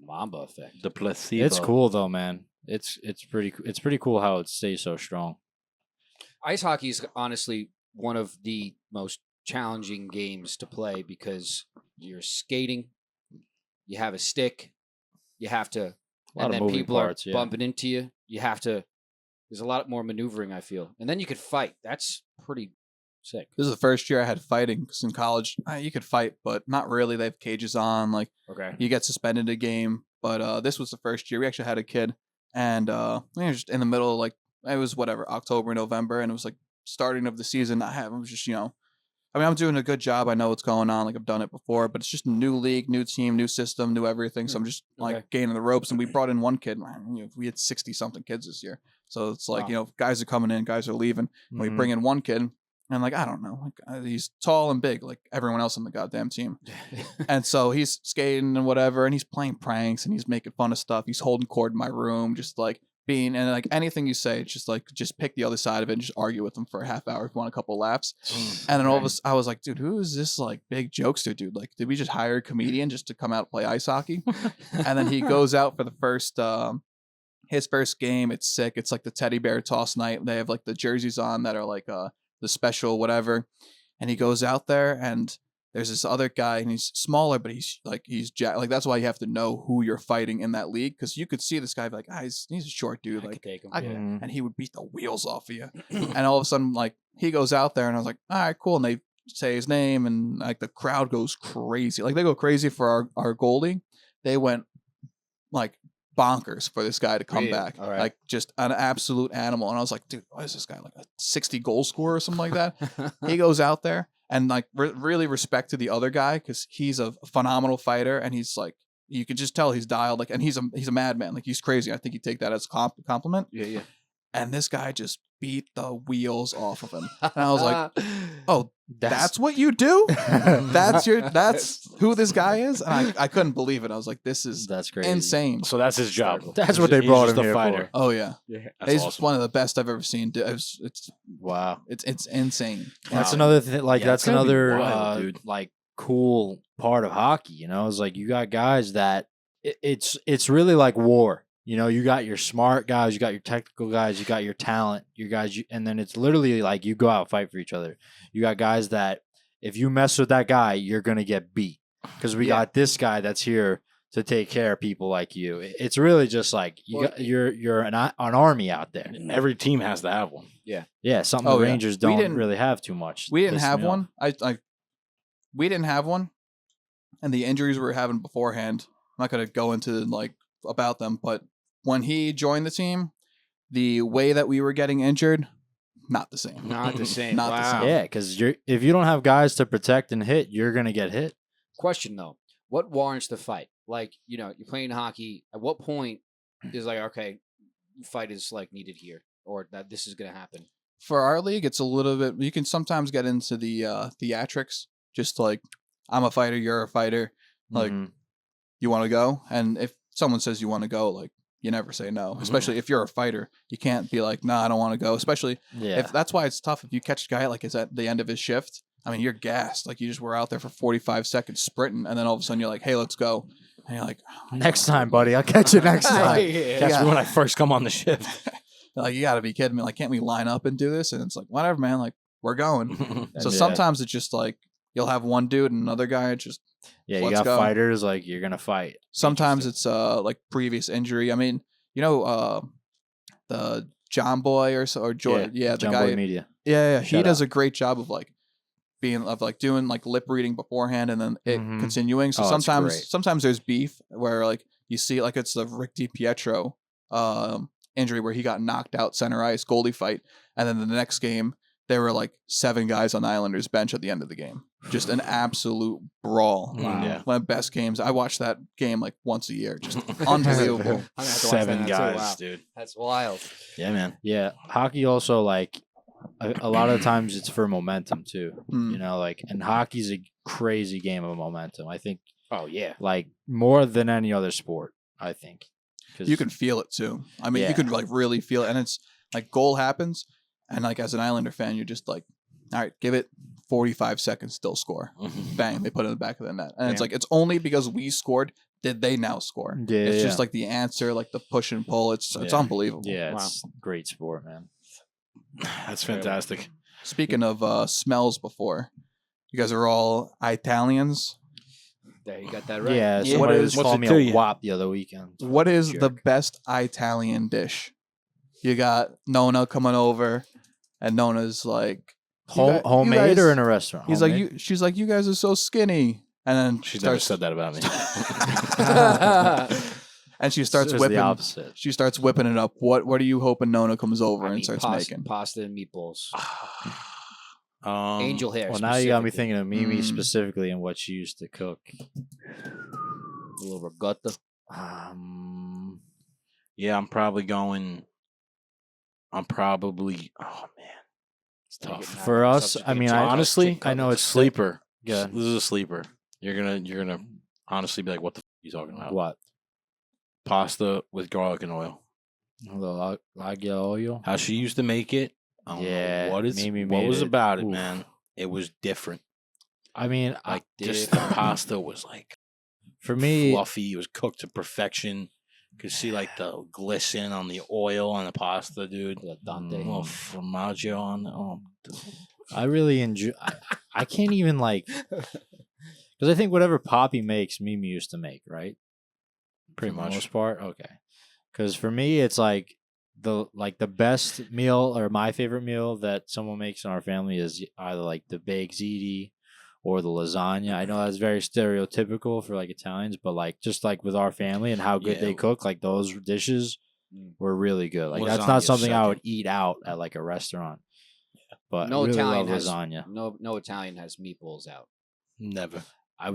Mamba effect. The placebo. It's cool though, man. It's pretty cool how it stays so strong. Ice hockey is honestly one of the most challenging games to play because you're skating, you have a stick, you have to, A lot and of then moving people parts, are yeah. bumping into you. You have to. There's a lot more maneuvering, I feel, and then you could fight. That's pretty sick. This is the first year I had fighting, because in college you could fight, but not really. They have cages on, like Okay. you get suspended a game. But this was the first year we actually had a kid, and we were just in the middle, like it was whatever October, November, and it was like starting of the season. I was just I mean, I'm doing a good job. I know what's going on. Like I've done it before, but it's just a new league, new team, new system, new everything. So I'm just like Okay. gaining the ropes. And we brought in one kid. We had 60 something kids this year. So it's like, Wow. guys are coming in, guys are leaving. And we Mhm. bring in one kid. And like, I don't know, like he's tall and big, like everyone else on the goddamn team. And so he's skating and whatever, and he's playing pranks and he's making fun of stuff. He's holding court in my room, just like being, and like anything you say, it's just like, just pick the other side of it and just argue with him for a half hour if you want a couple laughs. And then all of us, I was like, dude, who is this like big jokester dude? Like, did we just hire a comedian just to come out and play ice hockey? And then he goes out for the first, his first game. It's sick. It's like the teddy bear toss night. They have like the jerseys on that are like the special whatever. And he goes out there and there's this other guy, and he's smaller, but he's like that's why you have to know who you're fighting in that league, because you could see this guy be like, he's a short dude, I like could take him. I- Yeah. and he would beat the wheels off of you. And all of a sudden, like he goes out there, and I was like, all right, cool. And they say his name, and like the crowd goes crazy. Like they go crazy for our goalie. They went like bonkers for this guy to come Really? back, All right. like just an absolute animal. And I was like, dude, what is this guy, like a 60 goal scorer or something like that? He goes out there and like really respect to the other guy, because he's a phenomenal fighter, and he's like, you can just tell he's dialed, like, and he's a madman, like he's crazy. I think you take that as a compliment. Yeah. And this guy just beat the wheels off of him, and I was like, oh, that's what you do? that's who this guy is? And I couldn't believe it. I was like, this is That's crazy. insane. So that's his job. That's what they He's brought just him a here fighter. for. Oh yeah, That's he's awesome. one of the best I've ever seen. It's Wow. insane. That's Wow. another thing. Like Yeah, that's it's gotta be another wild, dude. like cool part of hockey. You know, it's like you got guys that it's really like war. You know, you got your smart guys, you got your technical guys, you got your talent, your guys, and then it's literally like you go out and fight for each other. You got guys that if you mess with that guy, you're gonna get beat because we got this guy that's here to take care of people like you. It's really just like you're an army out there. And every team has to have one. Yeah, something Oh, the yeah. Rangers We don't didn't- really have too much. We didn't Pissed have me off. one. We didn't have one, and the injuries we were having beforehand. I'm not gonna go into like about them, but when he joined the team, the way that we were getting injured, not the same. Not the same. Not the Wow. same. Yeah, because if you don't have guys to protect and hit, you're gonna get hit. Question though, what warrants the fight? Like, you're playing hockey. At what point is like, okay, fight is like needed here, or that this is gonna happen? For our league, it's a little bit. You can sometimes get into the theatrics, just like I'm a fighter, you're a fighter. Like, Mhm. you want to go, and if someone says you want to go, like you never say no. Especially if you're a fighter, you can't be like, nah, I don't want to go. Especially Yeah. if that's why it's tough. If you catch a guy like it's at the end of his shift, I mean, you're gassed. Like you just were out there for 45 seconds sprinting, and then all of a sudden you're like, hey, let's go, and you're like, oh, Next time, buddy. I'll catch you next time. That's Yeah. when I first come on the shift. like you got to be kidding me. Like, can't we line up and do this? And it's like, whatever, man. Like we're going. So Yeah. sometimes it's just like you'll have one dude and another guy. Just Yeah, you Let's got go. fighters like you're gonna fight. sometimes it's like previous injury. I mean, the John Boy or Jordan. Yeah, the John guy. Boy Media. Yeah, he Shout does out. a great job of like doing like lip reading beforehand and then it Mhm. continuing. So Oh, it's great. sometimes there's beef where like you see like it's the Rick DiPietro injury where he got knocked out center ice goalie fight, and then the next game there were like 7 guys on the Islanders bench at the end of the game. Just an absolute brawl. Wow. Yeah. One of the best games. I watch that game like once a year. Just unbelievable. I'm gonna have to watch 7 that too. guys, Wow. dude. That's wild. Yeah, man. Yeah, hockey also like a lot of times it's for momentum too. Mm. You know, like and hockey's a crazy game of momentum. I think Oh yeah. like more than any other sport. I think 'Cause- You can feel it too. I mean, Yeah. you can like really feel it, and it's like goal happens, and like as an Islander fan, you're just like, all right, give it 45 seconds, still score. Bang, they put it in the back of the net, and it's Yeah. like it's only because we scored did they now score. Yeah, It's just yeah. like the answer, like the push and pull. It's Yeah. unbelievable. Yeah, Wow. it's great sport, man. That's fantastic. Speaking of smells, before you guys are all Italians. There, you got that right. Yeah, Yeah. somebody What was is- what's calling it me to a you? wop the other weekend. What is the Jerk. best Italian dish? You got Nona coming over, and Nona's like, you Homemade guys- or in a restaurant? He's Homemade? like, she's like, you guys are so skinny, and then She's never said that about me. and she starts It's whipping. the opposite. She starts whipping it up. What are you hoping Nona comes over I and mean, starts pasta, making? pasta and meatballs. Um, Angel hair. Well, now you got me specifically. thinking of Mimi Mm. specifically and what she used to cook. A little regatta. Yeah, I'm probably going. Oh man, it's Gotta tough. get For mad. us, Substitute I mean, chicken- Honestly, chicken I know cutlets. it's Sleeper. Yeah. This is a sleeper. You're gonna honestly be like, what the f- are you talking about? what? Pasta with garlic and oil. The aglio olio? How she used to make it. I don't Yeah, know what Mimi what made was it. about it, Oof. man. It was different. I mean, Like just the pasta was like for me, fluffy. It was cooked to perfection. You could see like the glisten on the oil on the pasta, dude. The A Dante. little formaggio on. Oh, dude. I really enjoy. I can't even like Because I think whatever Poppy makes, Mimi used to make, right? Pretty For the much. most part. Okay. Because for me, it's like the best meal or my favorite meal that someone makes in our family is either like the baked ziti or the lasagna. I know that's very stereotypical for like Italians, but like just like with our family and how good Yeah. they cook, like those dishes were really good. Like that's Lasagna's not something I would second. eat out at like a restaurant. But No I really Italian love has lasagna. no Italian has meatballs out. Never. I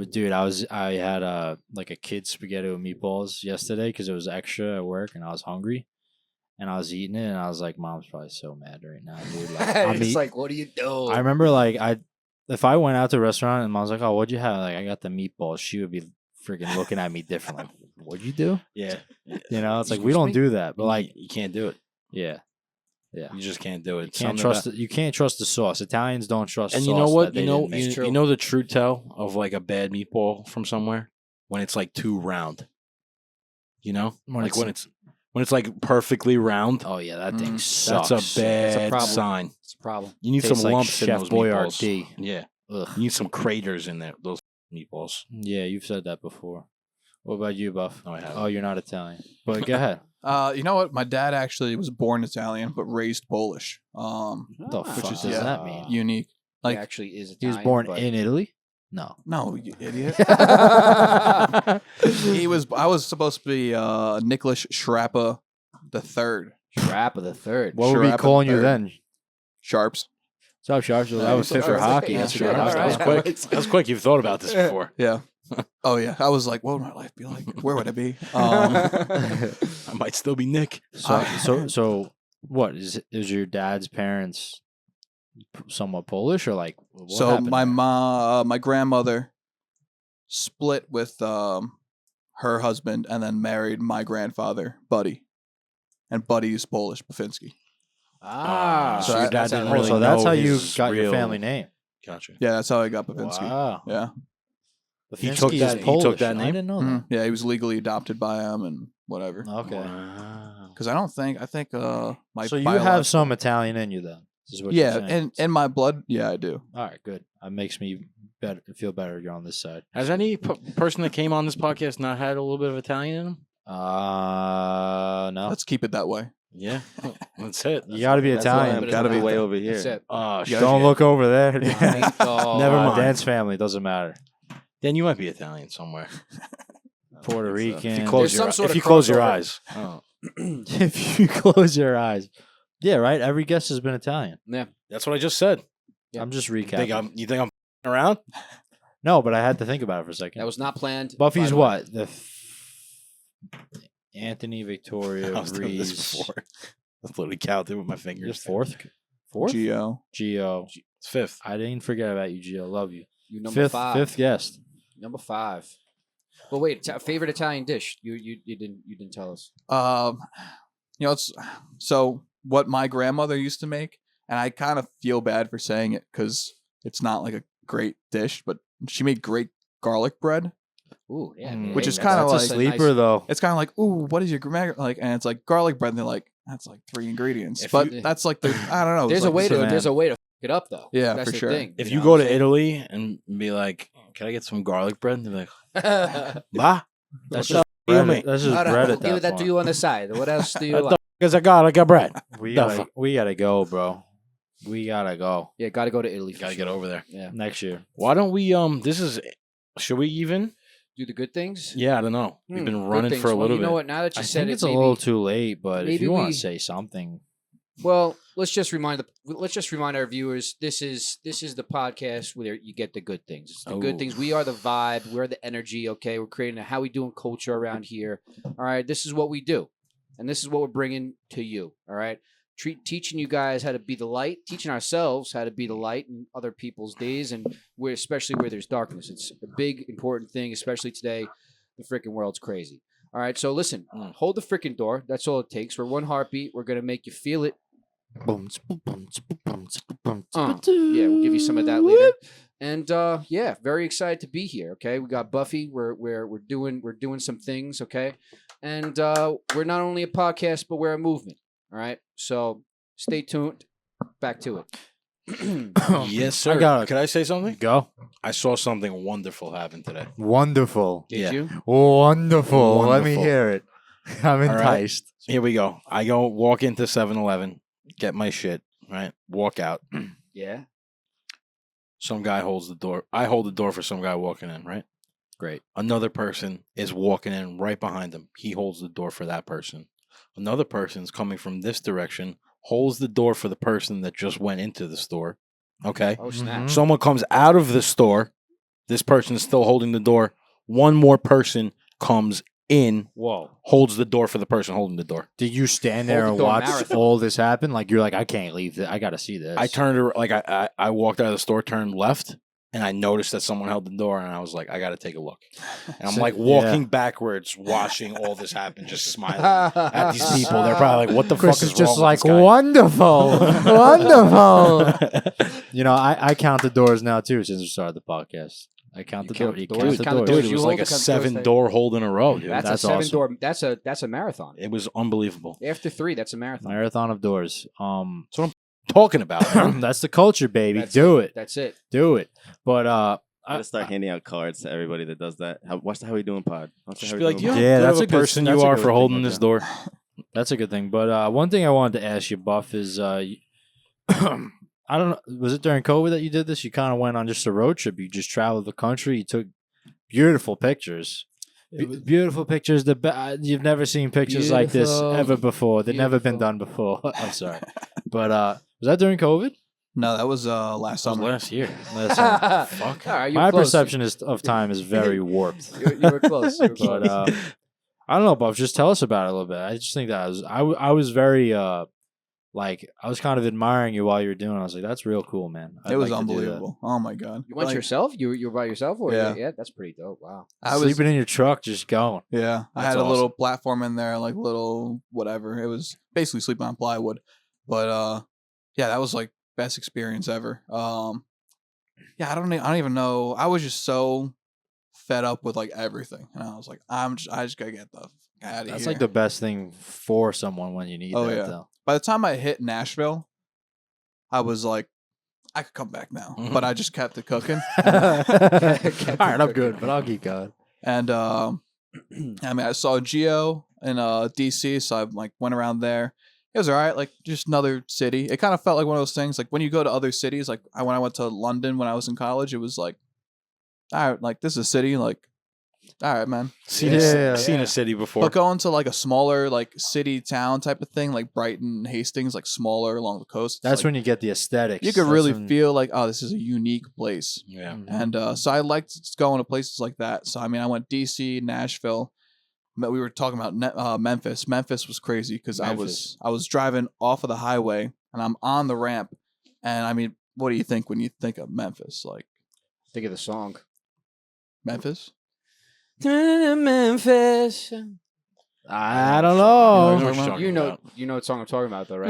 had like a kid's spaghetti with meatballs yesterday because it was extra at work and I was hungry. And I was eating it and I was like, Mom's probably so mad right now, dude. Like, It's like, what do you do? I remember like if I went out to a restaurant and Mom's like, oh, what'd you have? Like, I got the meatballs. She would be freaking looking at me different. Like, what'd you do? Yeah. You know, it's like we Excuse don't me? do that. But like, you can't do it. yeah, You just can't do it. you can't trust the sauce. Italians don't trust. And sauce you know what? that they You know, didn't make. you know the true tell of like a bad meatball from somewhere when it's like too round. You know, when it's like perfectly round. Oh yeah, that thing Mm. sucks. That's a bad problem. sign. It's a problem. You need Tastes some like lumps in Chef those Boyardee. meatballs. Yeah, Ugh. you need some craters in there. Those meatballs. Yeah, you've said that before. What about you, Buff? No, I haven't. Oh, you're not Italian. But go ahead. You know what? My dad actually was born Italian but raised Polish. The fuck is- does yeah. that mean? Unique. Like, Like, actually is He Italian. was born but- in Italy? No. no, you idiot. I was supposed to be Nicholas Schrappa the third. Trap of the third. What were we Sharp calling you third. then? Sharps. What's up, Sharps? That was fit for Alright. hockey. Yeah, That's sure. good. That was Alright. quick. That was quick. You've thought about this before. Yeah. Oh yeah. I was like, what would my life be like? Where would I be? I might still be Nick. So what is your dad's parents somewhat Polish or like what so happened my there? my grandmother split with her husband and then married my grandfather, Buddy. And Buddy's Polish, Bafinski. Ah, So your dad that's didn't how- really so that's know how you his got your real- family name. Gotcha. Yeah, that's how I got Bafinski. Wow. Yeah. He Bafinski took is that- he took Polish. that I name? didn't know Mhm. Yeah, he was legally adopted by him and whatever. that. Okay. Wow. Because I think my So you have biological- some Italian in you then. Is what you're Yeah, saying. and in my blood, yeah, I do. All right, good. That makes me feel better you're on this side. Has any person that came on this podcast not had a little bit of Italian in them? No. Let's keep it that way. Yeah, that's it. You got to be That's why Italian. I'm Gotta be way over here. That's it. Oh, Yeah. Don't look over there. Oh, Never mind. Dan's family doesn't matter. Then you might be Italian somewhere. Puerto think so. Rican. If you There's close some your, sort if of you close your crossover. eyes. Oh, If you close your eyes. Yeah, right. Every guest has been Italian. that's what I just said. Yeah. I'm just You think recapping. I'm around? No, but I had to think about it for a second. That was not planned. Buffy's by the way. what? Anthony Victoria I was doing this Reese. before. I was literally counting with my You're fingers. fourth? Fourth? Gio. Gio. It's fifth. I didn't forget about you, Gio. Love you. You number five. Fifth guest. Number 5. But wait, favorite Italian dish? You didn't tell us. You know, it's so what my grandmother used to make, and I kind of feel bad for saying it because it's not like a great dish, but she made great garlic bread. Ooh, yeah. Mm. Which hey, is that's- kinda That's like- a sleeper, though. It's kind of like, ooh, what is your grandma like? And it's like garlic bread, and they're like, that's like 3 ingredients, If but you- that's like the I don't know. There's it's a like way to man. there's a way to f it up though. Yeah, That's for the sure. thing. If you you know go what to I'm saying? Italy and be like, "Can I get some garlic bread?" They're like, That's "Bah, That's the just you bread. mean? That's just All right, bread we'll at give that that to point. you on the side. What else do you what like? the f- is a garlic bread?" We The gotta go, bro. We gotta go Yeah, got to go to Italy. For Gotta sure. get over there. Yeah, next year. Why don't we? This is. Should we even? do the good things. Yeah, I don't know. We've been Good running things. for a Well, little you know bit. what? Now that you I said think it, it's a maybe, little too late, but if maybe you want we- to say something, Well, let's just remind our viewers. This is the podcast where you get the good things. It's the good Oh. things. We are the vibe. We're the energy. Okay, we're creating a how we doing culture around here. All right, this is what we do, and this is what we're bringing to you. All right, teaching you guys how to be the light, teaching ourselves how to be the light in other people's days, and especially where there's darkness. It's a big important thing, especially today. The freaking world's crazy. All right, so listen, hold the freaking door. That's all it takes. We're one heartbeat. We're gonna make you feel it. Yeah, we'll give you some of that later. And yeah, very excited to be here. Okay, we got Buffy. We're doing some things. Okay, and we're not only a podcast, but we're a movement. All right, so stay tuned. Back to it. Yes, sir. got it. Could I say something? Go. I saw something wonderful happen today. Wonderful. Did Yeah. you? Wonderful. Let me Wonderful. hear it. I'm right. enticed. Here we go. I go walk into 7-Eleven, get my shit, right? Walk out. Yeah. Some guy holds the door. I hold the door for some guy walking in, right? Great. Another person is walking in right behind him. He holds the door for that person. Another person's coming from this direction, holds the door for the person that just went into the store. Okay. Oh snap! Mhm. Someone comes out of the store. This person is still holding the door. One more person comes in, Whoa. holds the door for the person holding the door. Did you stand there Hold and the door watch marathon. all this happen? Like you're like, I can't leave. I got to see this. I turned like I walked out of the store, turned left, and I noticed that someone held the door, and I was like, I got to take a look. And I'm So- like walking backwards, watching all this happen, just smiling at these people. They're probably like, "What the Chris fuck is is just wrong like with this guy?" wonderful, wonderful. You know, I count the doors now too since we started the podcast. I count You the count doors. You doors? count the Count the doors. doors Dude, it you was hold like or a count the doors 7-door hold in a row, dude. That's, That's a 7 awesome. door. That's a marathon. It was unbelievable. After 3, that's a marathon. Marathon of doors. Talking about man. That's the culture, baby. That's Do it. That's it. Do it. But I'm gonna start handing out cards to everybody that does that. Watch the How We Doing pod. Watch the Just How be We like, Doing "You pod. Yeah, yeah, that's that's a a good- person that's you a are good for thing holding to this do. door." that's a good thing. But one thing I wanted to ask you, Buff, is I don't know. Was it during COVID that you did this? You kind of went on just a road trip. You just traveled the country. You took beautiful pictures. Beautiful pictures. You've never seen pictures like this Beautiful. ever before. They've never been Beautiful. done before. I'm sorry, but was that during COVID? No, that was last That was summer. last year. Fuck. All right, you were My close. perception of time is very warped. You were close. You were close. But I don't know, Buff. Just tell us about it a little bit. I just think that I was very like I was kind of admiring you while you were doing it. I was like, that's real cool, man. I'd It was like to do that. unbelievable. Oh my god. You went Like, yourself? You were by yourself? Or Yeah. That's pretty dope. Wow. I was Sleeping in your truck, just going. Yeah, I That's had a little awesome. platform in there, like little whatever. It was basically sleeping on plywood, but yeah, that was like best experience ever. Yeah, I don't even know. I was just so fed up with like everything, and I was like, I just gotta get the fuck out of here. That's like the best thing for someone when you need Oh, that. yeah. Though. By the time I hit Nashville, I was like, I could come back now, but I just kept it cooking. All right, I'm good, but I'll keep going. And I mean, I saw Geo in DC, so I like went around there. It was all right, like just another city. It kind of felt like one of those things, like when you go to other cities. Like when I went to London when I was in college, it was like, all right, like this is a city, like, all right, man. Seen, Yeah. seen a city before. But going to like a smaller like city town type of thing, like Brighton, Hastings, like smaller along the coast. it's That's like, when you get the aesthetics. you could That's really when- feel like, oh, this is a unique place. Yeah. Mhm. And so I liked going to places like that. So I mean, I went DC, Nashville. We were talking about Memphis. Memphis was crazy because I was driving off of the highway and I'm on the ramp. And I mean, what do you think when you think of Memphis? Like Think of the song. Memphis? Memphis. I don't know. what you're talking You know, about. you know what song I'm talking about, though, right?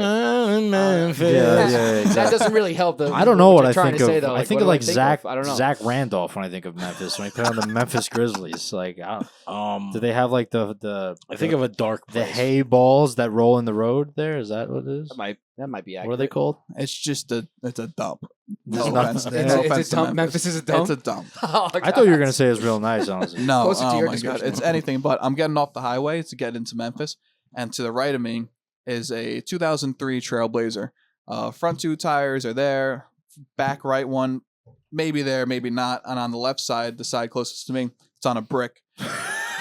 Memphis. Yeah, That exactly. doesn't really help. The, I don't know what you're I trying think to of. say, though. I think what of do like Zach. I don't know. Zach Randolph when I think of Memphis. When he put on the Memphis Grizzlies, like, do they have like the I think of a dark the place. hay balls that roll in the road? There is that what it is? That might be accurate. What are they called? It's just it's a dump. There's No nothing offense, there. no It's offense a to dump. Memphis is a dump. It's a dump. Oh, I thought you were God. gonna say it's real nice. Honestly, No, Closer to oh your my god, description. it's anything but. I'm getting off the highway to get into Memphis, and to the right of me is a 2003 Trailblazer. Front two tires are there, back right one, maybe there, maybe not. And on the left side, the side closest to me, it's on a brick.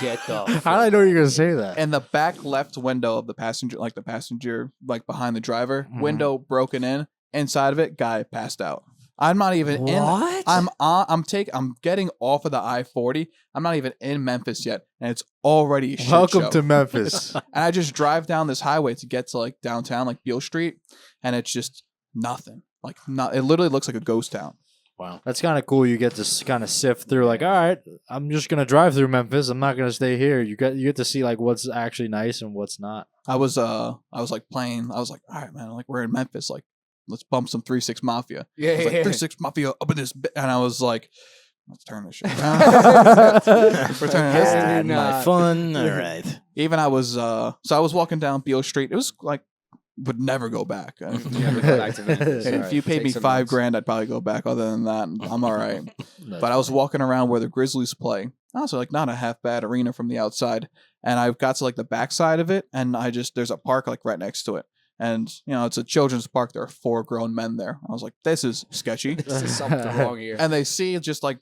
Get the. how did I know you were gonna say that? And the back left window of the passenger, like behind the driver, Mhm. window broken in. Inside of it, guy passed out. I'm not even in. What? I'm getting off of the I-40. I'm not even in Memphis yet, and it's already a shit Welcome show. to Memphis. And I just drive down this highway to get to like downtown, like Beale Street, and it's just nothing. Like it literally looks like a ghost town. Wow. That's kind of cool. You get to kind of sift through. Like, all right, I'm just gonna drive through Memphis. I'm not gonna stay here. You get to see like what's actually nice and what's not. I was like playing. I was like, all right, man. Like we're in Memphis. Like let's bump some 3-6 Mafia. Yeah, I was like yeah. 3-6 Mafia up in this, and I was like, let's turn this shit around. We're turning this. Had my not. fun. All right. Even I was so I was walking down Beale Street. It was like would never go back. Never go back to Memphis. If All right, you paid take me some $5 notes. grand, I'd probably go back. Other than that, I'm all right. That's But I was funny. walking around where the Grizzlies play. Also, like not a half bad arena from the outside. And I got to like the backside of it, and there's a park like right next to it. And it's a children's park. There are 4 grown men there. I was like, this is sketchy. This is something wrong here. And they see just like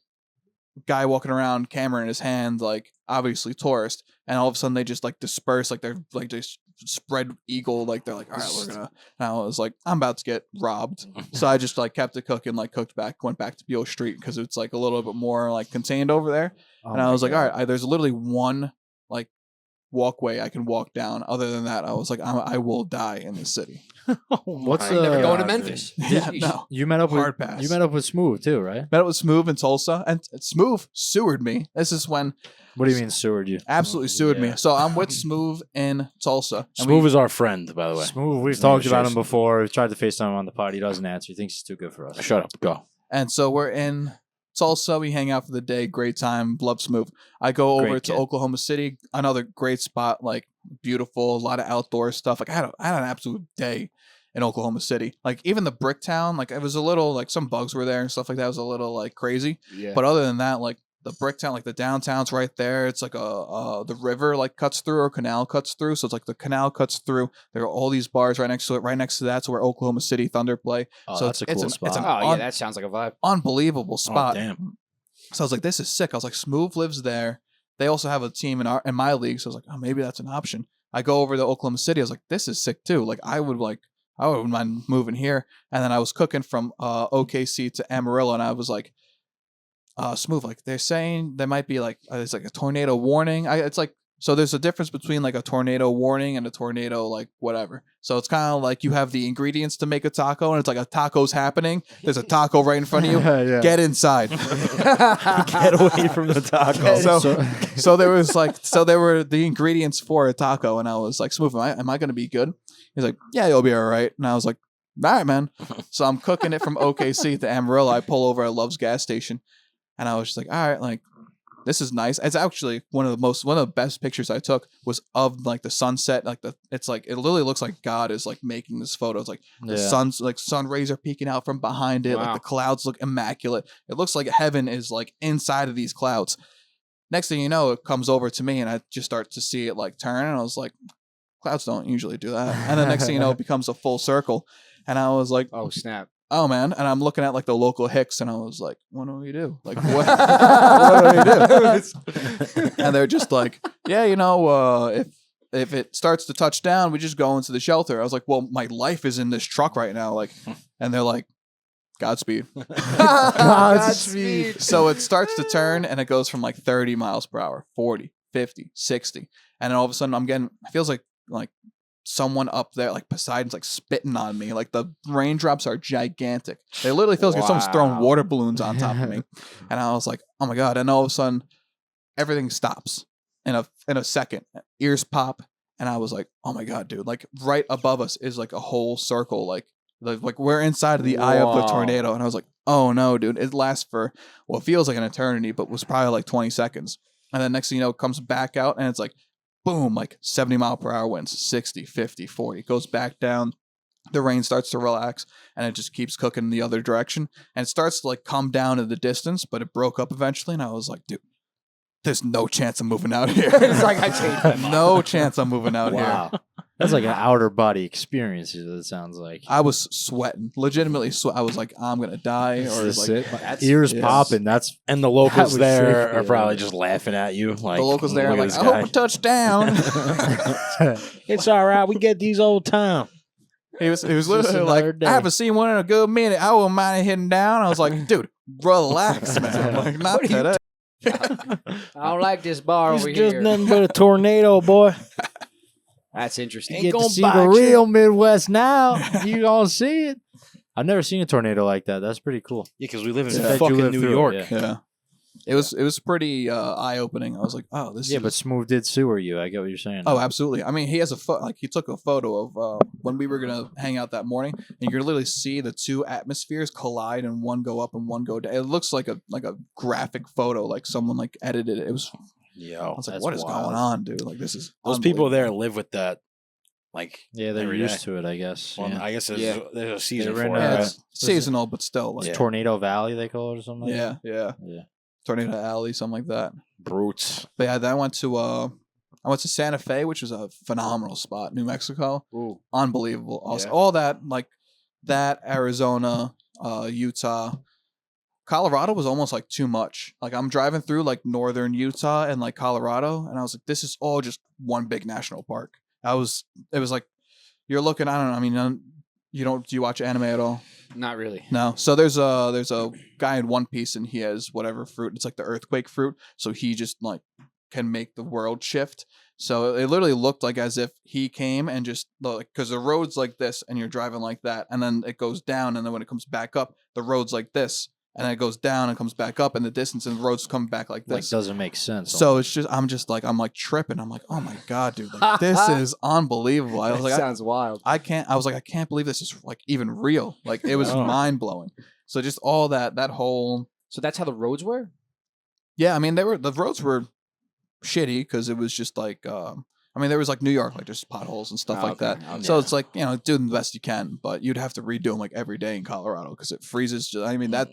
guy walking around, camera in his hand, like obviously tourist. And all of a sudden they just like disperse, like they're like just spread eagle, like they're like, all right, we're gonna. And I was like, I'm about to get robbed. So I just like kept it cooking, like went back to Beale Street because it's like a little bit more like contained over there. Oh And I my was like, God. all right, there's literally one like walkway I can walk down. Other than that, I was like, I will die in this city. What's I'm never going to God, Memphis. Yeah, no. You met up Hard with pass. You met up with Smooth too, right? Met up with Smooth in Tulsa, and Smooth sewered me. This is when What do you mean Seward you? absolutely sewered me. Yeah. So I'm with Smooth in Tulsa. and Smooth is our friend, by the way. Smooth, we've His name talked is about him Jason. before. We've tried to FaceTime him on the pod. He doesn't answer. He thinks he's too good for us. Shut up. Go. And so we're in Tulsa. We hang out for the day. Great time. Love Smooth. I go over Great to kid. Oklahoma City. Another great spot. Like beautiful. A lot of outdoor stuff. Like I had an absolute day in Oklahoma City. Like even the brick town. Like it was a little like some bugs were there and stuff like that. It was a little like crazy. Yeah. But other than that, like the brick town, like the downtown's right there. It's like the river like cuts through or canal cuts through. So it's like the canal cuts through. There are all these bars right next to it. Right next to that's where Oklahoma City Thunder play. Oh, So that's a cool it's spot. an Oh, yeah, un- that sounds like a vibe. unbelievable spot. Oh, damn. So I was like, this is sick. I was like, Smooth lives there. They also have a team in my league. So I was like, oh, maybe that's an option. I go over to Oklahoma City. I was like, this is sick too. Like I wouldn't mind moving here. And then I was cooking from OKC to Amarillo, and I was like, Smooth, like they're saying there might be like there's like a tornado warning. It's like so there's a difference between like a tornado warning and a tornado like whatever. So it's kind of like you have the ingredients to make a taco, and it's like a taco's happening. There's a taco right in front of you. Yeah. Get inside. Get away from the taco. So there were the ingredients for a taco, and I was like, Smooth, am I going to be good? He's like, yeah, you'll be all right. And I was like, all right, man. So I'm cooking it from OKC to Amarillo. I pull over at Love's gas station, and I was just like, all right, like this is nice. It's actually one of the best pictures I took was of like the sunset. Like it's like it literally looks like God is like making this photo. It's like the sun's like sun rays are peeking out from behind it. Wow. Like the clouds look immaculate. It looks like heaven is like inside of these clouds. Next thing you know, it comes over to me, and I just start to see it like turn, and I was like, clouds don't usually do that. And then next thing you know, it becomes a full circle, and I was like, Oh, snap. oh man. And I'm looking at like the local Hicks, and I was like, what do we do? Like what do we do? And they're just like, yeah, if it starts to touch down, we just go into the shelter. I was like, well, my life is in this truck right now. Like, and they're like, Godspeed. Godspeed. So it starts to turn, and it goes from like 30 miles per hour, 40, 50, 60. And then all of a sudden it feels like someone up there, like Poseidon's like spitting on me. Like the raindrops are gigantic. They literally feels like someone's throwing Wow. water balloons on top of me. And I was like, oh my God. And all of a sudden everything stops in a second. Ears pop. And I was like, oh my God, dude. Like right above us is like a whole circle. Like we're inside of the eye of the Wow. tornado. And I was like, oh no, dude. It lasts for what feels like an eternity, but was probably like 20 seconds. And then next thing you know, it comes back out, and it's like, boom, like 70 mile per hour winds, 60, 50, 40. It goes back down. The rain starts to relax, and it just keeps cooking the other direction. And it starts to like come down in the distance, but it broke up eventually. And I was like, dude, there's no chance I'm moving out here. It's like I changed my mind. No chance I'm moving out here. Wow. That's like an outer body experience, it sounds like. I was sweating, legitimately I was like, I'm going to die. Or That's like, it. That's- Ears yes. popping. That's And the locals would there freak me are probably out. just laughing at you. Like the locals there are "Look like, at I this hope it touched down. It's all right. We get these old time. He was Just literally another like, day. I haven't seen one in a good minute. I wouldn't mind hitting down. I was like, dude, relax, man. Like, not What are you today. I don't like this bar It's over just here. nothing but a tornado, boy. That's interesting. you get to gonna see bite the you. real Midwest now. You gonna see it. I've never seen a tornado like that. That's pretty cool. Yeah, because we live in Yeah. You fucking live New through it, York. yeah. Yeah. It was pretty eye opening. I was like, oh, this Yeah, is but Smooth did sewer you. I get what you're saying. oh, absolutely. I mean, he has he took a photo of when we were gonna hang out that morning, and you can literally see the two atmospheres collide and one go up and one go down. It looks like a graphic photo, like someone like edited it. It was. I Yo, was like, That's what is wild. going on, dude? Like this is those people unbelievable. there live with that like Yeah, they're every used day. to it, I guess. Well, yeah. I guess there's, Yeah. there's a season They're in for a- it. Yeah, Uh, it's seasonal, but still, like, Yeah. Tornado Valley, they call it, or something. Like yeah, yeah, that? Yeah. Tornado Alley, something like that. Brutes. But yeah, then I went to Santa Fe, which was a phenomenal spot, New Mexico. Ooh. Unbelievable. Also, Yeah. all that, like that, Arizona, Utah, Colorado was almost like too much. Like I'm driving through like northern Utah and like Colorado, and I was like, this is all just one big national park. It was like you're looking. I don't know. I mean, do you watch anime at all? Not really. No. So there's a guy in One Piece, and he has whatever fruit. It's like the earthquake fruit. So he just like can make the world shift. So it literally looked like as if he came and just like, because the road's like this, and you're driving like that, and then it goes down, and then when it comes back up, the road's like this, and then it goes down and comes back up in the distance, and the roads come back like Like, this. doesn't make sense. So it's just I'm like tripping. I'm like, oh my god, dude, like this is unbelievable. I was That like, sounds wild. I can't believe this is like even real. Like it was Oh. mind blowing. So just all that whole So that's how the roads were? yeah. I mean, the roads were shitty because it was just like I mean, there was like New York, like just potholes and stuff Oh, like okay, that. okay. So it's like doing the best you can, but you'd have to redo them like every day in Colorado because it freezes. I mean that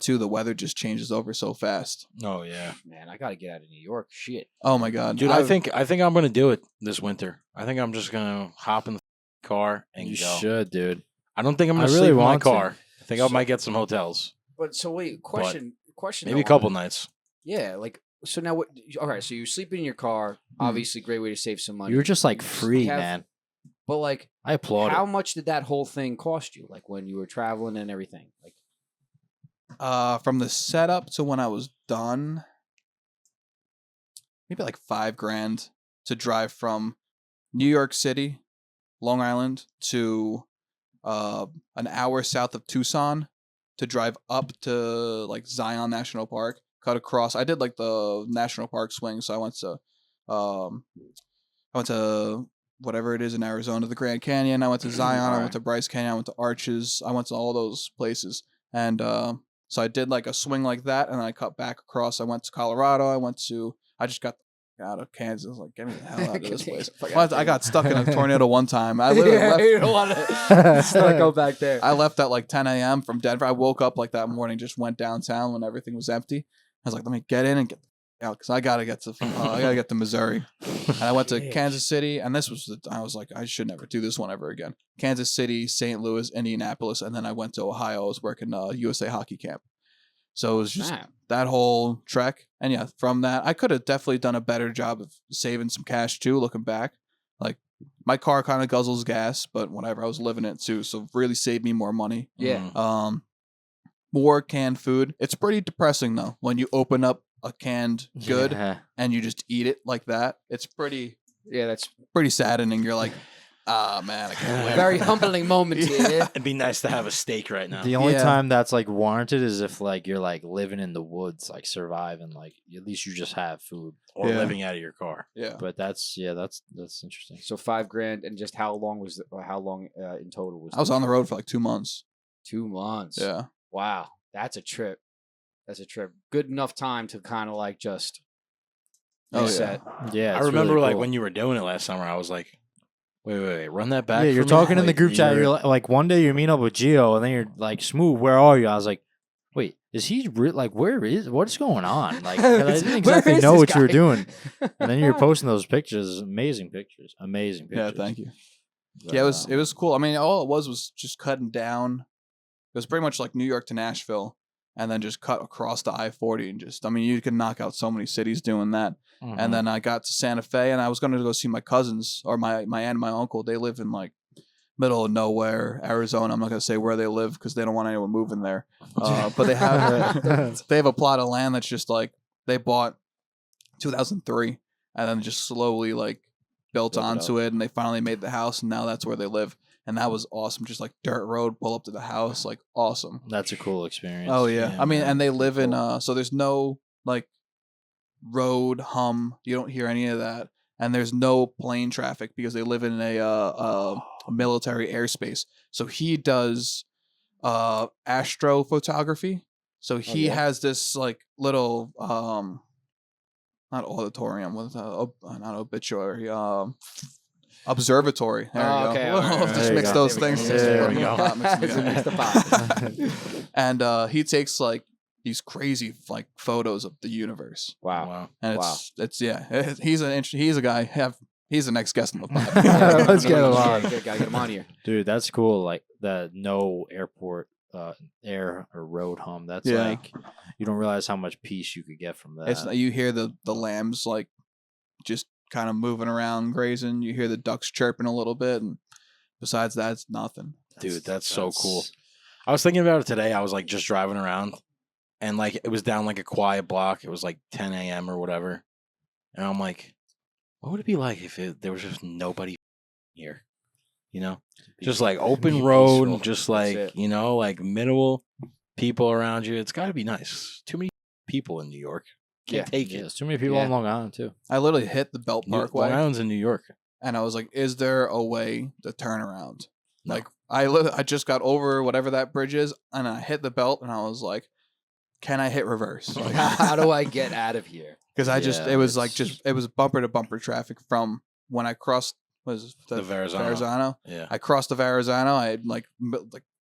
too. The weather just changes over so fast. Oh yeah, Man, I gotta get out of New York. Shit. Oh my god, dude. I think I'm gonna do it this winter. I think I'm just gonna hop in the car and you go. should, dude. I don't think I'm I gonna really sleep in my want to. car. I think I might get some hotels, But so wait, question. maybe a though, couple on- nights. Yeah, like so now what? All right, so you sleep in your car. Obviously, great way to save some money. You were just like You free, have- man. But like, I applaud how it. much did that whole thing cost you? Like when you were traveling and everything. Like from the setup to when I was done, maybe like $5,000 to drive from New York City, Long Island to an hour south of Tucson to drive up to like Zion National Park, cut across. I did like the national park swing, so I went to whatever it is in Arizona, the Grand Canyon. I went to Zion. I Alright. went to Bryce Canyon. I went to Arches. I went to all those places, and so I did like a swing like that, and then I cut back across. I went to Colorado. I just got out of Kansas. Like, get me the hell out of this place. Well, I got stuck in a tornado one time. I literally left. you don't want to go back there. I left at like 10 a.m. from Denver. I woke up like that morning, just went downtown when everything was empty. I was like, let me get in and get out because I gotta get to Missouri. And I went to Kansas City, and I was like, I should never do this one ever again. Kansas City, St. Louis, Indianapolis, and then I went to Ohio. I was working USA Hockey Camp. So it was just Damn. that whole trek. And yeah, from that, I could have definitely done a better job of saving some cash too, looking back. Like, my car kind of guzzles gas, but whatever, I was living it too. So really saved me more money. Yeah. Mm. More canned food. It's pretty depressing though when you open up a canned good Yeah. and you just eat it like that. It's pretty Yeah, that's saddening. You're like, ah man, I can't a believe very it. humbling moment here. It'd be nice to have a steak right now. The only Yeah. time that's like warranted is if like you're like living in the woods, like surviving, like at least you just have food. Or Yeah. living out of your car. Yeah. But that's interesting. So $5,000, and just how long in total was? I was on the road for like 2 months. 2 months. Yeah. Wow, that's a trip. That's a trip. Good enough time to kind of like just Oh, yeah. reset. Yeah, I it's remember really like cool. when you were doing it last summer, I was like, wait, run that back. Yeah, for you're me? talking in the Like, group chat. you're- You're like one day you're meeting up with Gio, and then you're like, "Smooth, where are you?" I was like, "Wait, is he like what's going on?" Like I didn't Where exactly is know this what you were guy? doing. And then you're posting those pictures, amazing pictures. Yeah, thank you. But, Yeah, it was cool. I mean, all it was just cutting down. It was pretty much like New York to Nashville, and then just cut across the I-40 and just. I mean, you can knock out so many cities doing that. mhm. And then I got to Santa Fe, and I was going to go see my cousins or my aunt and my uncle. They live in like middle of nowhere, Arizona. I'm not going to say where they live because they don't want anyone moving there. But they have a plot of land that's just like they bought 2003, and then just slowly like built Built it onto it, and they finally made the house, and now that's where they live. And that was awesome. Just like dirt road, pull up to the house, like awesome. That's a cool experience. Oh yeah. I mean, man. and they live in so there's no like road hum. You don't hear any of that, and there's no plane traffic because they live in a military airspace. So he does astrophotography. So he yeah? has this like little not auditorium with not obituary Observatory. There Oh, you okay, go. all right, Just there you mix go. those There we things. go. There we Mix go. them together. Just mix the pot. And he takes like these crazy like photos of the universe, Wow. and Wow. it's he's a guy. He's the next guest on the Yeah, podcast. let's get him Yeah, on. Gotta get him on here. Dude, that's cool. Like the no airport, air or road hum. That's Yeah. like you don't realize how much peace you could get from that. It's you hear the lambs like just kind of moving around grazing. You hear the ducks chirping a little bit, and besides that, it's nothing. Dude, that's so cool. I was thinking about it today. I was like just driving around, and like it was down like a quiet block. It was like 10 a.m. or whatever, and I'm like, what would it be like if there was just nobody here? You know, just like open Be road, peaceful. just That's like it. like minimal people around you. It's got to be nice. Too many people in New York. Can't take Yeah, it. there's too many people Yeah. on Long Island too. I literally hit the Belt Long Parkway, Island's in New York. and I was like, "Is there a way to turn around?" No. Like I just got over whatever that bridge is, and I hit the belt, and I was like, "Can I hit reverse?" Like, How do I get out of here? because Yeah, it was like it's- it was bumper to bumper traffic from when I crossed The Verrazano. Verrazano. Yeah. I crossed the Verrazano. I had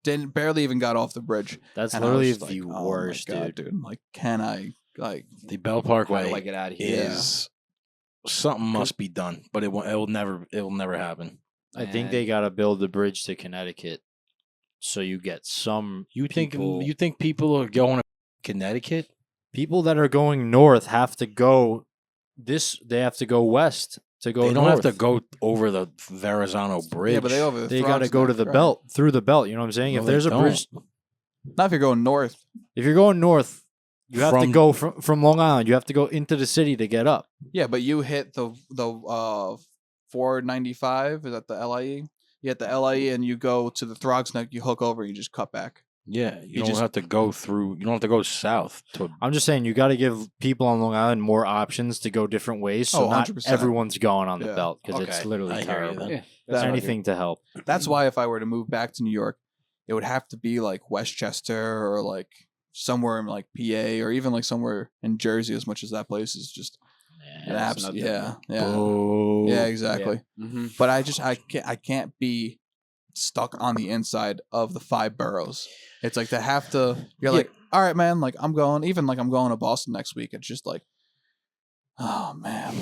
didn't barely even got off the bridge. That's And I was literally just the like, oh my worst, God, dude. Like, can I like? The Bell How do Parkway I get out of here? is something must be done, but it will never happen. I think they got to build the bridge to Connecticut, so you get some You think people, people are going to Connecticut? people that are going north have to go They have to go west to go. They don't north. have to go over the Verrazano Bridge. Yeah, but they over the They got to Throgs go to Neck, the right? belt through the belt. You know what I'm saying? No, if they there's a bridge, Not if you're going north. if you're going north, you have to From- go from Long Island. You have to go into the city to get up. Yeah, but you hit the 495. Is that the LIE? You hit the LIE and you go to the Throgs Neck. You hook over. You just cut back. Yeah, you, don't just- have to go through. You don't have to go south to. I'm just saying you got to give people on Long Island more options to go different ways, so Oh, not 100%. everyone's going on the Yeah. belt because it's Okay, literally I hear you terrible. then. Yeah, That's That- anything to help. That's why if I were to move back to New York, it would have to be like Westchester or like somewhere in like PA or even like somewhere in Jersey. As much as that place is just an that's absolute, another yeah, Boo. yeah, exactly. Mm-hmm. But I can't be stuck on the inside of the 5 boroughs. It's like they have to. You're Yeah. like, all right, man. Like I'm going. Even like I'm going to Boston next week. It's just like, oh man.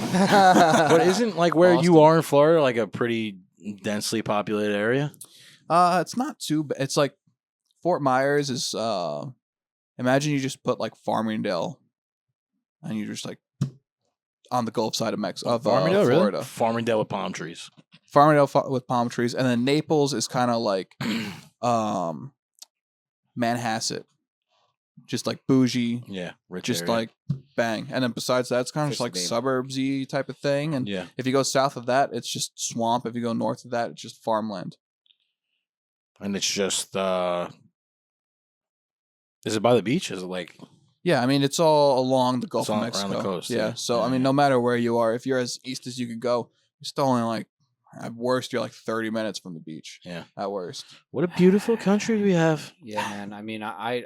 But isn't like where you Boston. are in Florida like a pretty densely populated area? It's not too. It's like Fort Myers is. Imagine you just put like Farmingdale, and you just like on the Gulf side of Farmingdale, really? Florida. Farmingdale with palm trees. Farmingdale with palm trees, and then Naples is kind of like Manhasset, just like bougie, Yeah, rich just area. like bang. And then besides that, it's kind of just like Interesting name. suburbsy type of thing. And yeah. if you go south of that, it's just swamp. If you go north of that, it's just farmland. And it's just is it by the beach? Is it like Yeah, I mean it's all along the Gulf It's of all around Mexico. the coast, yeah. yeah. So I Yeah, mean, yeah. no matter where you are, if you're as east as you could go, you're still only like at worst you're like 30 minutes from the beach. Yeah. At worst. what a beautiful country we have? Yeah, man. I mean, I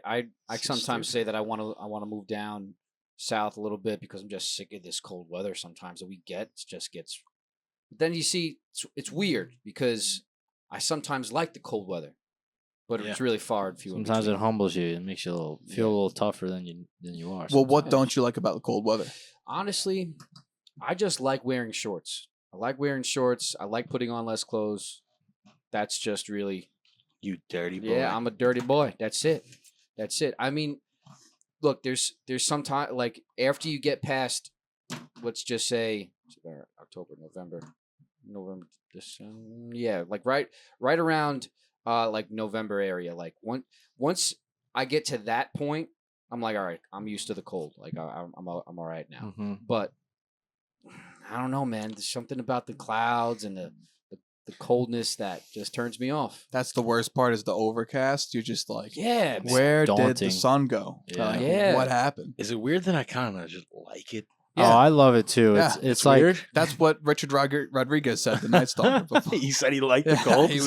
sometimes say that I want to move down south a little bit because I'm just sick of this cold weather. Sometimes that we get it just gets. But then you see, it's weird because I sometimes like the cold weather, but Yeah. it's really far and few. in Sometimes it between. humbles you. It makes you feel a little tougher than you are. Well, what sometimes. don't you like about the cold weather? Honestly, I just like wearing shorts. I like wearing shorts. I like putting on less clothes. That's just really. You dirty boy. Yeah, I'm a dirty boy. That's it. That's it. I mean, look, there's some time like after you get past, let's just say October, November, December. Yeah, like right around like November area. Like once I get to that point, I'm like, all right, I'm used to the cold. Like I'm all right now. Mhm. But I don't know, man. There's something about the clouds and the coldness that just turns me off. That's the worst part is the overcast. You're just like, Yeah, man. where did daunting. the sun go? Yeah. Like, Yeah. What happened? Is it weird that I kind of just like it? Oh, I love it too. Yeah, It's like weird. That's what Richard Rodriguez said the Night Stalker before. He said he liked the Yeah, cold. he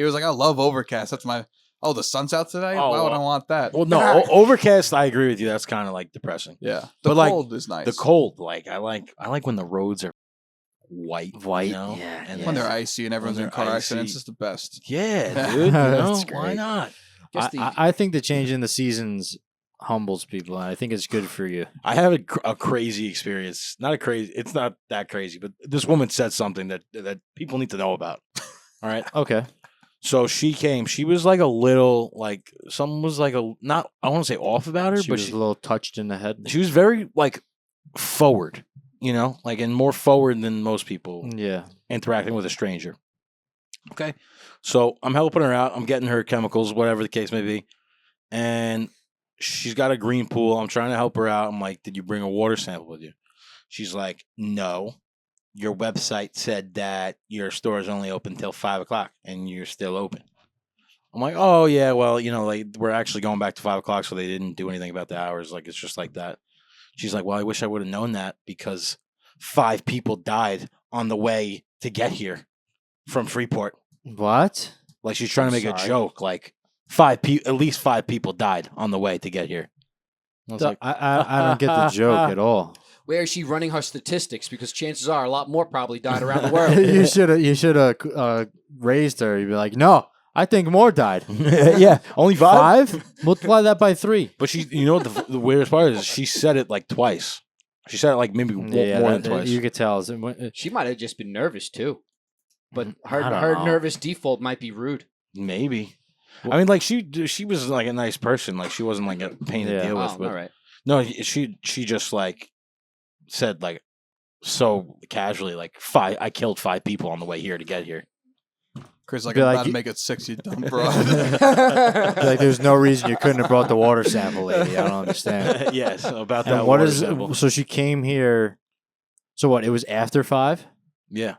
was like, I love overcast. That's my. Oh, the sun's out today. Oh, Why would I well- want that? Well, no, overcast. I agree with you. That's kind of like depressing. Yeah, the But, like, cold is nice. The cold, like I like when the roads are white. White, you know? yeah, And yeah. When then- they're icy and everyone's in they're car accidents, icy. it's the best. yeah, dude. You know? That's Why great. not? Guess the, I think the change in the seasons humbles people, and I think it's good for you. I have a crazy experience. Not a crazy. It's not that crazy, but this woman said something that people need to know about. All right. Okay. So she came. She was like a little like something was like a not. I want to say off about her, She but was a little touched in the head. she was very like forward. You know, like and more forward than most people Yeah. interacting with a stranger. Okay. So I'm helping her out. I'm getting her chemicals, whatever the case may be. And she's got a green pool. I'm trying to help her out. I'm like, did you bring a water sample with you? She's like, no. Your website said that your store is only open till 5 o'clock and you're still open. I'm like, oh, yeah, well, you know, like we're actually going back to 5 o'clock, so they didn't do anything about the hours. Like, it's just like that. She's like, well, I wish I would have known that because 5 people died on the way to get here from Freeport. What? Like she's trying to make sorry. a joke. Like at least 5 people died on the way to get here. I was like, I don't get the joke at all. where is she running her statistics? Because chances are a lot more probably died around the world. You should have raised her. You'd be like, no, I think more died. yeah, only 5. Multiply that by 3. But she, you know what the weirdest part is? She said it like twice. She said it like maybe more than twice. You could tell. She might have just been nervous too. But her I don't her know. nervous default might be rude. Maybe. I mean, like she was like a nice person. Like she wasn't like a pain to Yeah. deal with. Oh, But all right. no, she just like said like so casually like 5. I killed 5 people on the way here to get here. Chris, like, Be I'm like, about to you- make it 6, you dumb bro. Like, there's no reason you couldn't have brought the water sample, lady. I don't understand. yes, about that. And what water is? sample. So she came here. So what? It was after 5. Yeah.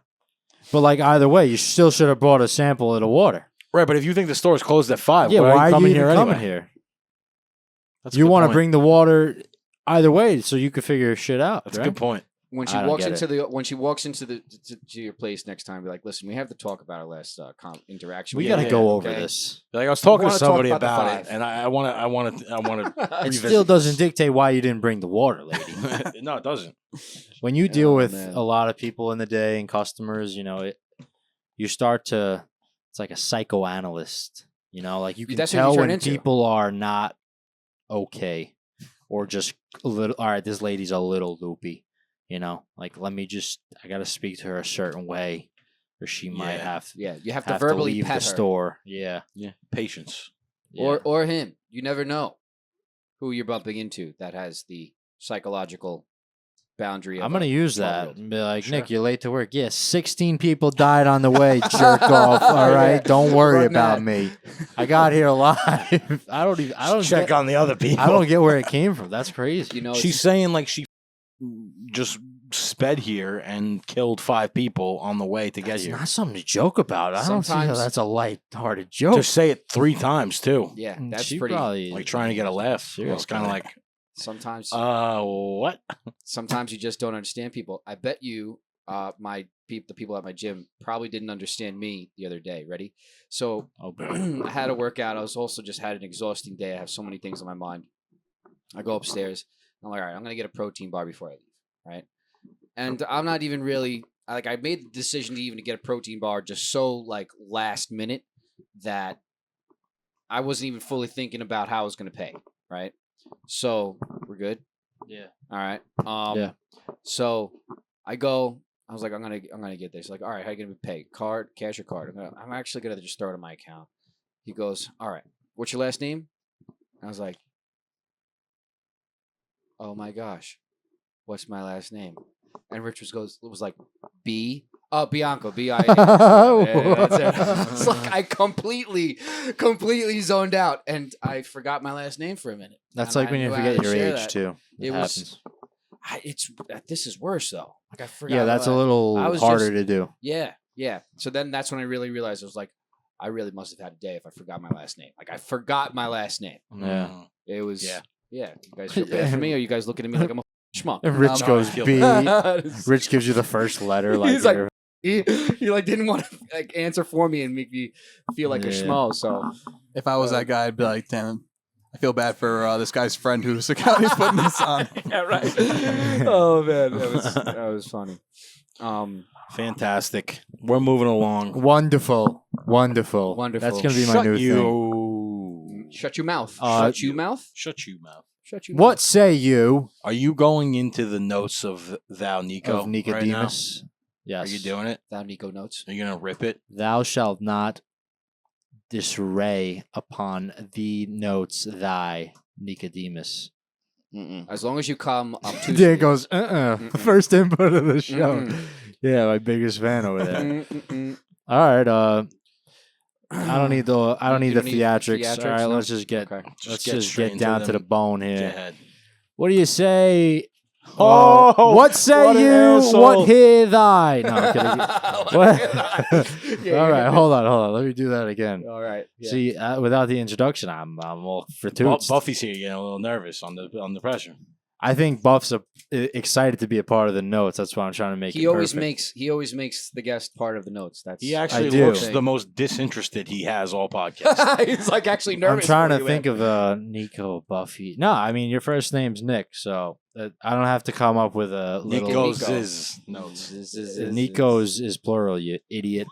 But like either way, you still should have brought a sample of the water. Right, but if you think the store is closed at 5, Yeah, why are you coming even here coming anyway? here? That's a You good want to point. bring the water either way, so you could figure shit out. That's a right? good point. When she I don't walks get into to your place next time, be like, listen, we have to talk about our last interaction. We Yeah, got to yeah, go over okay. this. Like I was talking to wanna talk somebody about the about it, 5. and I want to. It revisit still doesn't this. dictate why you didn't bring the water, lady. No, it doesn't. When you deal Oh, with man. a lot of people in the day and customers, you start to. It's like a psychoanalyst. Like you can That's what you tell turn when into. people are not okay, or just a little. All right, this lady's a little loopy. Like I got to speak to her a certain way, or she might Yeah. have Yeah, you have to have verbally leave pet the her. store. Yeah. Yeah, patience. Or him. You never know who you're bumping into that has the psychological boundary. I'm gonna use that 12-year-old. and be like, Sure. Nick, you're late to work. Yeah, 16 people died on the way. Jerk off. All right, Yeah. don't worry Run about that. me. I got here alive. I don't Check get, on the other people. I don't get where it came from. That's crazy. You know, She's saying like she just sped here and killed 5 people on the way to get That's here. not something to joke about. I don't see how Sometimes- that's a light-hearted joke. Just say it 3 times too. yeah, Mm, that's she pretty. probably Like trying to get a laugh. Serial It's kind of killer. like, Sometimes, what? sometimes you just don't understand people. I bet you, the people at my gym probably didn't understand me the other day. Ready? So Oh, boy. I had a workout. I was also just had an exhausting day. I have so many things on my mind. I go upstairs. I'm like, all right, I'm gonna get a protein bar before I leave. Right? And I'm not even really I made the decision to even get a protein bar just so like last minute that I wasn't even fully thinking about how I was gonna pay. Right? So we're good. Yeah. All right. Yeah. So I go. I was like, I'm gonna get this. Like, all right, how you gonna pay? Card, cash, or card? I'm actually gonna just throw it in my account. He goes, all right. What's your last name? I was like, oh my gosh, what's my last name? And Rich was like, B. Oh, Bianco, B-I-A. Yeah, that's it. It's like I completely zoned out, and I forgot my last name for a minute. That's And like I when you knew I forget had to your share age that. too. It was- happens. This is worse though. Like I forgot. Yeah, that's a what I- little I was harder just- to do. Yeah. So then that's when I really realized I was like, I really must have had a day if I forgot my last name. Like I forgot my last name. Yeah. It was Yeah. Yeah. You guys feel bad for me, or you guys looking at me like I'm a schmuck? And Rich No, goes I feel B. He's Rich gives you the first letter. Like, He's like, you're- he like didn't want to like answer for me and make me feel like a Yeah. schmo. So If I was that guy, I'd be like, damn, I feel bad for this guy's friend whose account he's putting this on. yeah, right. Oh man, that was funny. Fantastic. We're moving along. Wonderful. That's Wonderful. gonna be my Shut new thing. you. Shut your mouth. Uh, Shut you mouth. Shut you mouth. Shut you. What say you Are you going into the notes of thou Nico? of Nicodemus? Right Yes. now? Are you doing it? Thou Nico notes. Are you gonna rip it? Thou shalt not disarray upon the notes thy Nicodemus. As long as you come obtusely. Dan goes, Mm-mm. First input of the show. Mm-mm. Yeah, my biggest fan over there. Mm-mm. All right, I don't need the You don't need theatrics. All right, no? let's just get Okay. let's get just straight get into down to the them. bone Go here. ahead. What do you say? Oh, what say what an you? asshole. What hear thy? No, I'm kidding. What? Yeah, All you're right, good. hold on. Let me do that again. All right. Yeah. See, without the introduction, I'm all for toots. Buffy's here getting a little nervous on the pressure. I think Buff's excited to be a part of the notes. That's why I'm trying to make it He always perfect. makes the guest part of the notes. That's He actually do. looks the most disinterested he has all podcast. He's like actually I'm nervous. trying for to you, think man. of Nico, Buffy. No, I mean your first name's Nick, so I don't have to come up with a little. Nico's Nico. his notes. Nico's is plural, you idiot.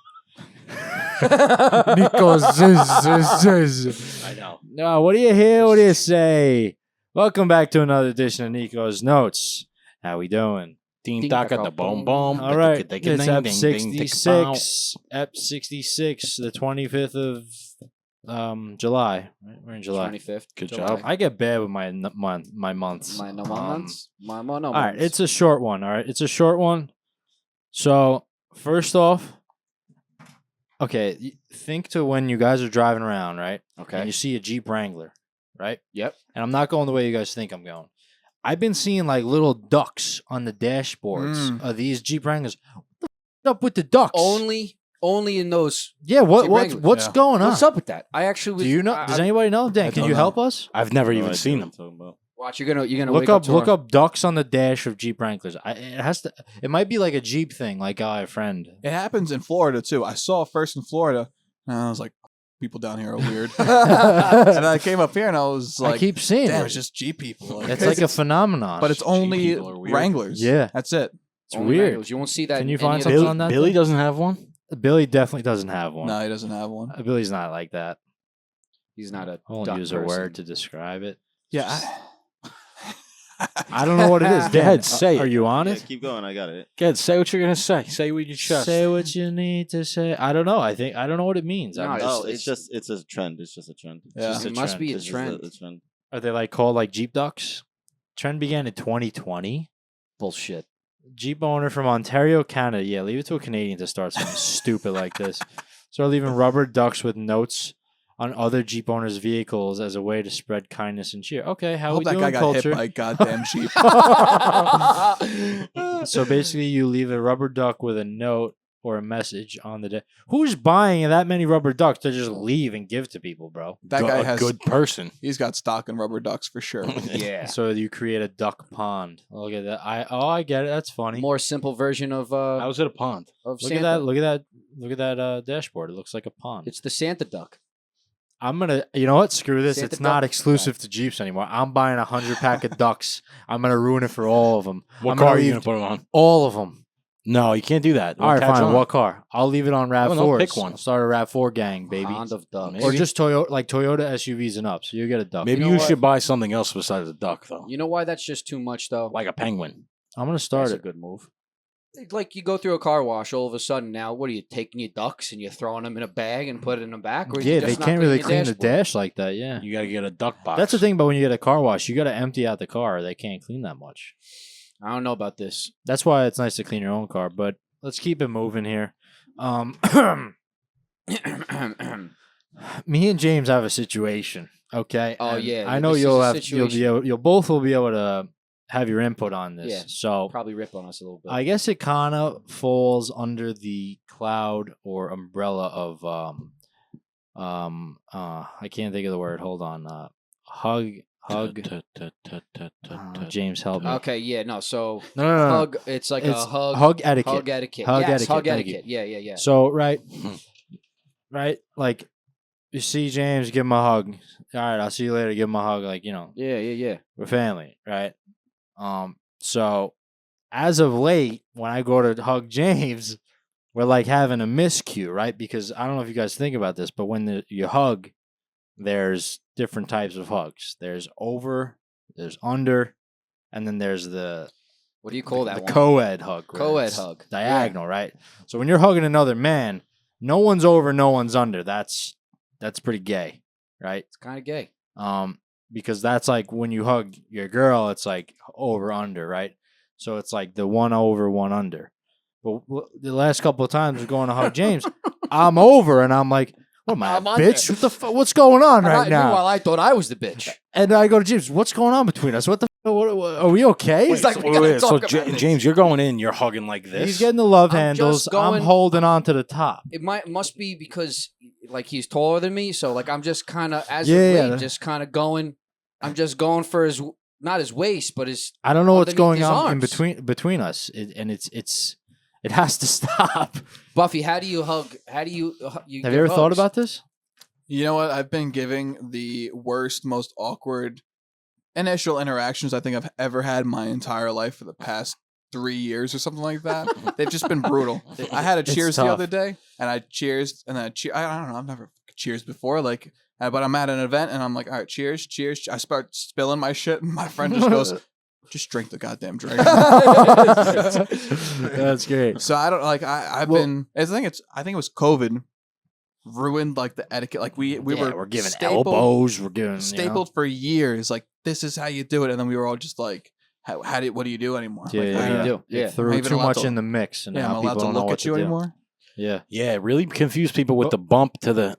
Nico's I know. No, what do you hear? What do you say? Welcome back to another edition of Nico's Notes. How we doing? Ding taka the boom boom. All right, it's Ep 66. Ep 66, the 25th of July. Right? We're in July. 25th. Good July. job. I get bad with my months. My no Um, months. My no All right, it's a short one. All right, it's a short one. So first off, okay, think to when you guys are driving around, right? okay. And you see a Jeep Wrangler, right? Yep. And I'm not going the way you guys think I'm going. I've been seeing like little ducks on the dashboards of these Jeep Wranglers. What the up with the ducks? Only in those. Yeah, Jeep what's Wranglers. going on? What's up with that? I actually was. Do you know? Does anybody know? Dan, can don't you know. help us? I've never No even idea seen what him. I'm talking about. Watch. You're gonna Look wake up tomorrow. look up ducks on the dash of Jeep Wranglers. It has to. It might be like a Jeep thing, like I have a friend. It happens in Florida too. I saw it first in Florida, and I was like, "People down here are weird." and I came up here, and I was like, I keep seeing "Damn, it. it's just Jeep people." Like, It's like a phenomenon. but it's only people are weird. Wranglers. Yeah. that's it. it's Only weird. Wranglers. You won't see that. Can in you any find of something the- on that? Billy thing? doesn't have one. Billy definitely doesn't have one. No, he doesn't have one. Billy's not like that. He's not a. I won't duck use person. a word to describe it. Yeah. I don't know what it is. Go ahead, Dan, say it. Are you on Yeah, it? keep going. I got it. Good. Say what you're gonna say. Say with your chest. Say what you need to say. I don't know. I don't know what it means. No, I'm it's- just- It's a trend. It's just a trend. Yeah. just a It must trend. be a It's just trend. a trend. Are they like called like Jeep ducks? Trend began in 2020. Bullshit. Jeep owner from Ontario, Canada. Yeah, leave it to a Canadian to start something stupid like this. Start leaving rubber ducks with notes on other Jeep owners' vehicles as a way to spread kindness and cheer. Okay, I how hope we that doing, guy got culture? hit by a goddamn Jeep. So basically, you leave a rubber duck with a note or a message on the day. Who's buying that many rubber ducks to just leave and give to people, bro? That guy a has good person. He's got stock in rubber ducks for sure. Yeah. So you create a duck pond. Look at that. I get it. That's funny. More simple version of I was at a pond. of Look Santa. at that. Look at that dashboard. It looks like a pond. It's the Santa duck. I'm gonna. You know what? Screw this. Santa It's not duck? exclusive to Jeeps anymore. I'm buying 100 pack of ducks. I'm gonna ruin it for all of them. What I'm car gonna are you leave gonna put him on? all of them. No, you can't do that. All right, It'll catch fine. on. What car? I'll leave it on I don't know, Rav4s. pick one. I'll start a Rav4 gang, baby. Pond of ducks. Maybe. Or just Toyota SUVs and up. So you get a duck. Maybe You know you what? should buy something else besides a duck, though, You know why that's just too much though? like a penguin. I'm gonna start That's a it. good move. Like you go through a car wash, all of a sudden now, what are you taking your ducks and you're throwing them in a bag and putting them back? Or is Yeah, it they just not can't really your clean the dashboard? dash like that. Yeah. You gotta get a duck box. That's the thing about when you get a car wash, you got to empty out the car. They can't clean that much. I don't know about this. That's why it's nice to clean your own car. But let's keep it moving here. Me and James have a situation. Okay. Oh, And yeah, I know this is you'll a have you'll both will be able to have your input on this. Yeah. So Probably rip on us a little bit. I guess it kind of falls under the cloud or umbrella of I can't think of the word. Hold on. Hug. James, help me. Okay, yeah, no. So No. hug. It's like It's a hug. hug etiquette. Hug etiquette. Hug Yes, etiquette, hug thank you. etiquette. Yeah. So right, like you see James, give him a hug. All right, I'll see you later. Give him a hug. Like Yeah. we're family, right? So as of late, when I go to hug James, we're like having a miscue, right? Because I don't know if you guys think about this, but when you hug, there's different types of hugs. There's over, there's under, and then there's the What do you call that the one? co-ed hug. where Co-ed it's hug. diagonal, right? So when you're hugging another man, no one's over, no one's under. That's pretty gay, right? It's kind of gay. Because that's like when you hug your girl, it's like over under, right? So it's like the one over, one under. But the last couple of times we're going to hug James, I'm over, and I'm like, what am I, I'm a under. bitch? What the what's going on And right now? Meanwhile, I thought I was the bitch. And I go to James, what's going on between us? What the what, are we okay? He's like, we gotta talk about this. James, you're going in, you're hugging like this. He's getting the love I'm handles. just going- I'm holding on to the top. It must be because like he's taller than me, so like I'm just kind of Yeah. just kind of going. I'm just going for his not his waist, but his. I don't know what's underneath going his on in arms. between us, it has to stop. Buffy, how do you hug? How do you? Have you ever thought about this? You know what? I've been giving the worst, most awkward initial interactions I think I've ever had in my entire life for the past 3 years or something like that. They've just been brutal. I had a It's cheers the tough. other day, and I cheersed, and I don't know. I've never cheersed before, like, but I'm at an event, and I'm like, all right, cheers. I start spilling my shit, and my friend just goes, just drink the goddamn drink. That's great. So I don't like. I've been. I think it was COVID ruined like the etiquette. Like we're giving stapled- elbows. We're giving stapled for years. Like this is how you do it, and then we were all just like, what do you do anymore? Yeah, like, yeah, What do you yeah. do? It Yeah. threw Not even too allowed much to- in the mix, and Yeah, now I'm allowed people to don't know look what at you to do. anymore. Yeah, Yeah, it really confused people with But- the bump to the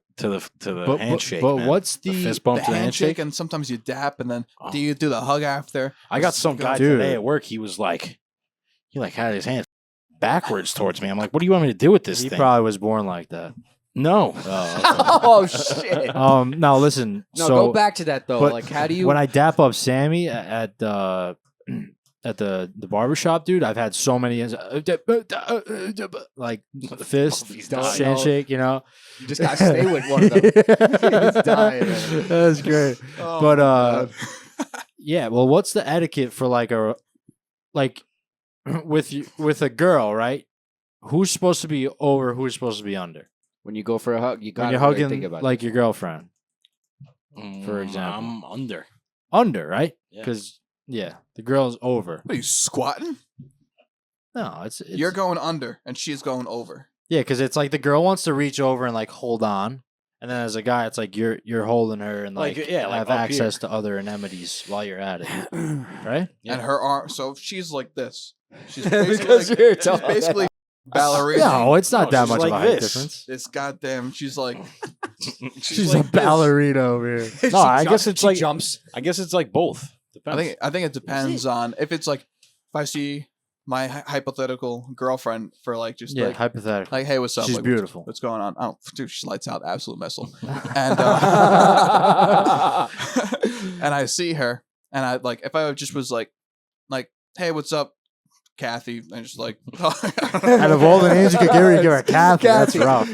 handshake. But man. what's the the fist bump The to the handshake? and sometimes you dap, and then Oh. do you do the hug after? I got some guy Dude. today at work. He was like, he like had his hands backwards towards me. I'm like, what do you want me to do with this He thing? probably was born like that. No. Oh shit! Now listen. No, so go back to that though. but Like, how do you? when I dap up Sammy at the barbershop, dude, I've had so many like fist He's dying. handshake, you know. you just gotta stay with one of them. He's dying. That's great. Oh, But my God. yeah, well, what's the etiquette for like with a girl, right? Who's supposed to be over? Who's supposed to be under? When you go for a hug, you When got you're to think hugging about like your girlfriend, for example. I'm under. under, right? Yeah. Because the girl's over. What are you squatting? No, it's You're going under, and she's going over. yeah, because it's like the girl wants to reach over and like hold on, and then as a guy, it's like you're holding her and Like, like, yeah, like have up access to other anemones while you're at it, right? Yeah. And her arm. So if she's like this. She's Because basically, you're she's tall. basically ballerina. No, it's not No, that she's much of a like height this. difference. This goddamn. She's like. She's like a ballerina over here. No, I guess She it's like jumps. I guess it's like both. Depends. I think it depends on if it's like if I see my hypothetical girlfriend for like just Yeah, like hypothetically. hey, what's up? She's Like, beautiful. What's going on? Oh, dude, she lights out, absolute missile. And and I see her, and I like if I just was like, hey, what's up, Kathy? And just like, Out of all the names you could give her, you give her Kathy. That's rough.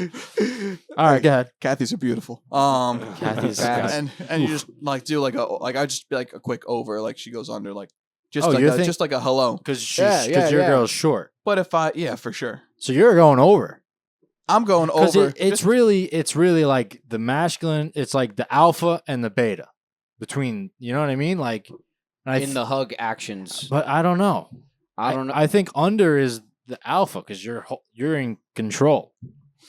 All right, go ahead. Kathy's are beautiful. Kathy's Facts. and you just like do like I just be like a quick over, like she goes under, like just Oh, like you a, think- just like a hello. Because Yeah, yeah, your yeah. girl's short, But if for sure, so you're going over. I'm going Because over. it's really like the masculine. It's like the alpha and the beta between. You know what I mean? Like In the hug actions, but I don't know. I don't know. I think under is the alpha because you're in control.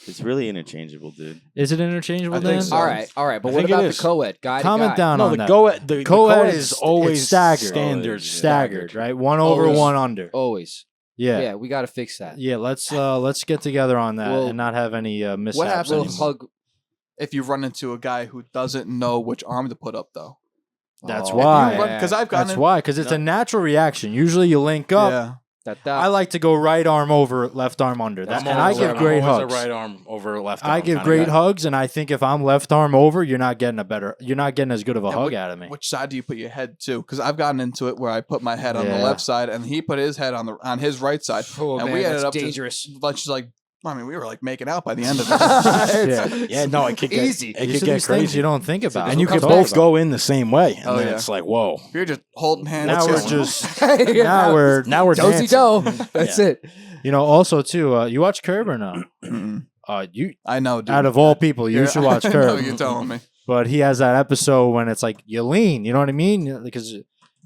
It's really interchangeable, dude. Is it interchangeable I think then? so. all right. But I what think it about the is. co-ed guy? to Comment guy? down no, on the that. co-ed the Co-ed co-ed is is always it's staggered. standard. Staggered, right? One over, Always. one under. Always. Yeah. Yeah, we got to fix that. Yeah, let's get together on that Well, and not have any mishaps. what happens- Little anymore. hug. if you run into a guy who doesn't know which arm to put up, though. That's Oh, why. yeah. Because I've gotten That's why, because it's a natural reaction. Usually you link up. Yeah. I like to go right arm over, left arm under. I'm And I always give a- great I'm always hugs. a right arm over left arm. I give kinda great guy. hugs, and I think if I'm left arm over, you're not getting as good of a And hug out of me. Which side do you put your head to? Because I've gotten into it where I put my head on the Yeah. left side, and he put his head on his right side, Oh, and man, we ended that's up dangerous. just like I mean, we were like making out by the end of it. Yeah, no, it could get Easy. It These could are get these things crazy, you don't think about. and you could Talk both about. go in the same way, and Oh, then yeah. it's like, whoa. If you're just holding hands. Now we're chilling. just Yeah. now we're Dozy dancing. do. That's Yeah. it. You know, also too, you watch Curb or no? Mm-mm. You I know, dude. out of all people, you Yeah, should watch I know Curb. you're telling me. But he has that episode when it's like you lean, you know what I mean? Because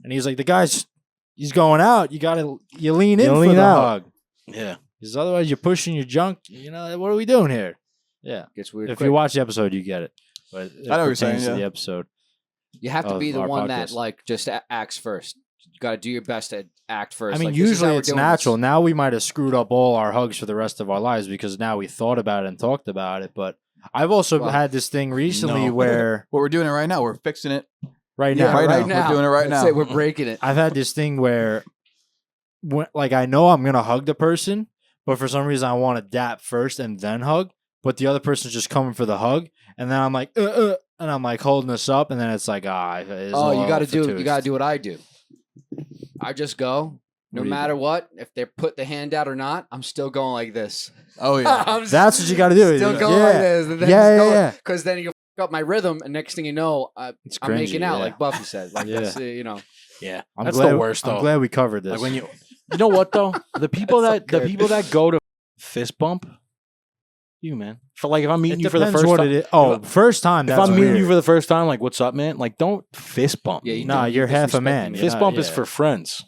and he's like the guy's he's going out, you lean in You for lean the out. hug. Yeah, Because otherwise you're pushing your junk. You know what are we doing here? Yeah. Gets weird. If quick. you watch the episode, you get it. But it I know what you're saying, pertains to yeah. the episode. You have to of be the our one that podcast. like just acts first. You got to do your best to act first. I mean, Like, this is how usually we're it's doing natural. this. Now we might have screwed up all our hugs for the rest of our lives because now we thought about it and talked about it. But I've also Well, had this thing recently no. where Well, we're doing it right now. We're fixing it. right Yeah, now, right now. We're doing it right That's now. It. We're breaking it. I've had this thing where, like, I know I'm gonna hug the person, but for some reason I want to dap first and then hug. But the other person's just coming for the hug, and then I'm like, and I'm like holding this up, and then it's like, it's Oh, you got to to do. You got to do what I do. I just go. No What do you matter what, if they put the hand out or not, I'm still going like this. Oh, yeah. I'm That's what you got to do. still yeah. going like this. And then Yeah, yeah. Because then you fuck up my rhythm, and next thing you know, It's I'm making cringy, out yeah. like Buffy said. Like, Yeah. that's, you know. yeah. I'm That's glad, the worst, though. I'm glad we covered this. Like when you know what though, the people It's that so good. go to fist bump, you man. For like if I'm meeting it you for the depends first what time, it is. Oh, first time. if That's I'm meeting weird. you for the first time, like what's up, man? Like don't fist bump. Yeah, you Nah, don't- you're half a disrespecting man. me. You're Fist not- bump is yeah. for friends.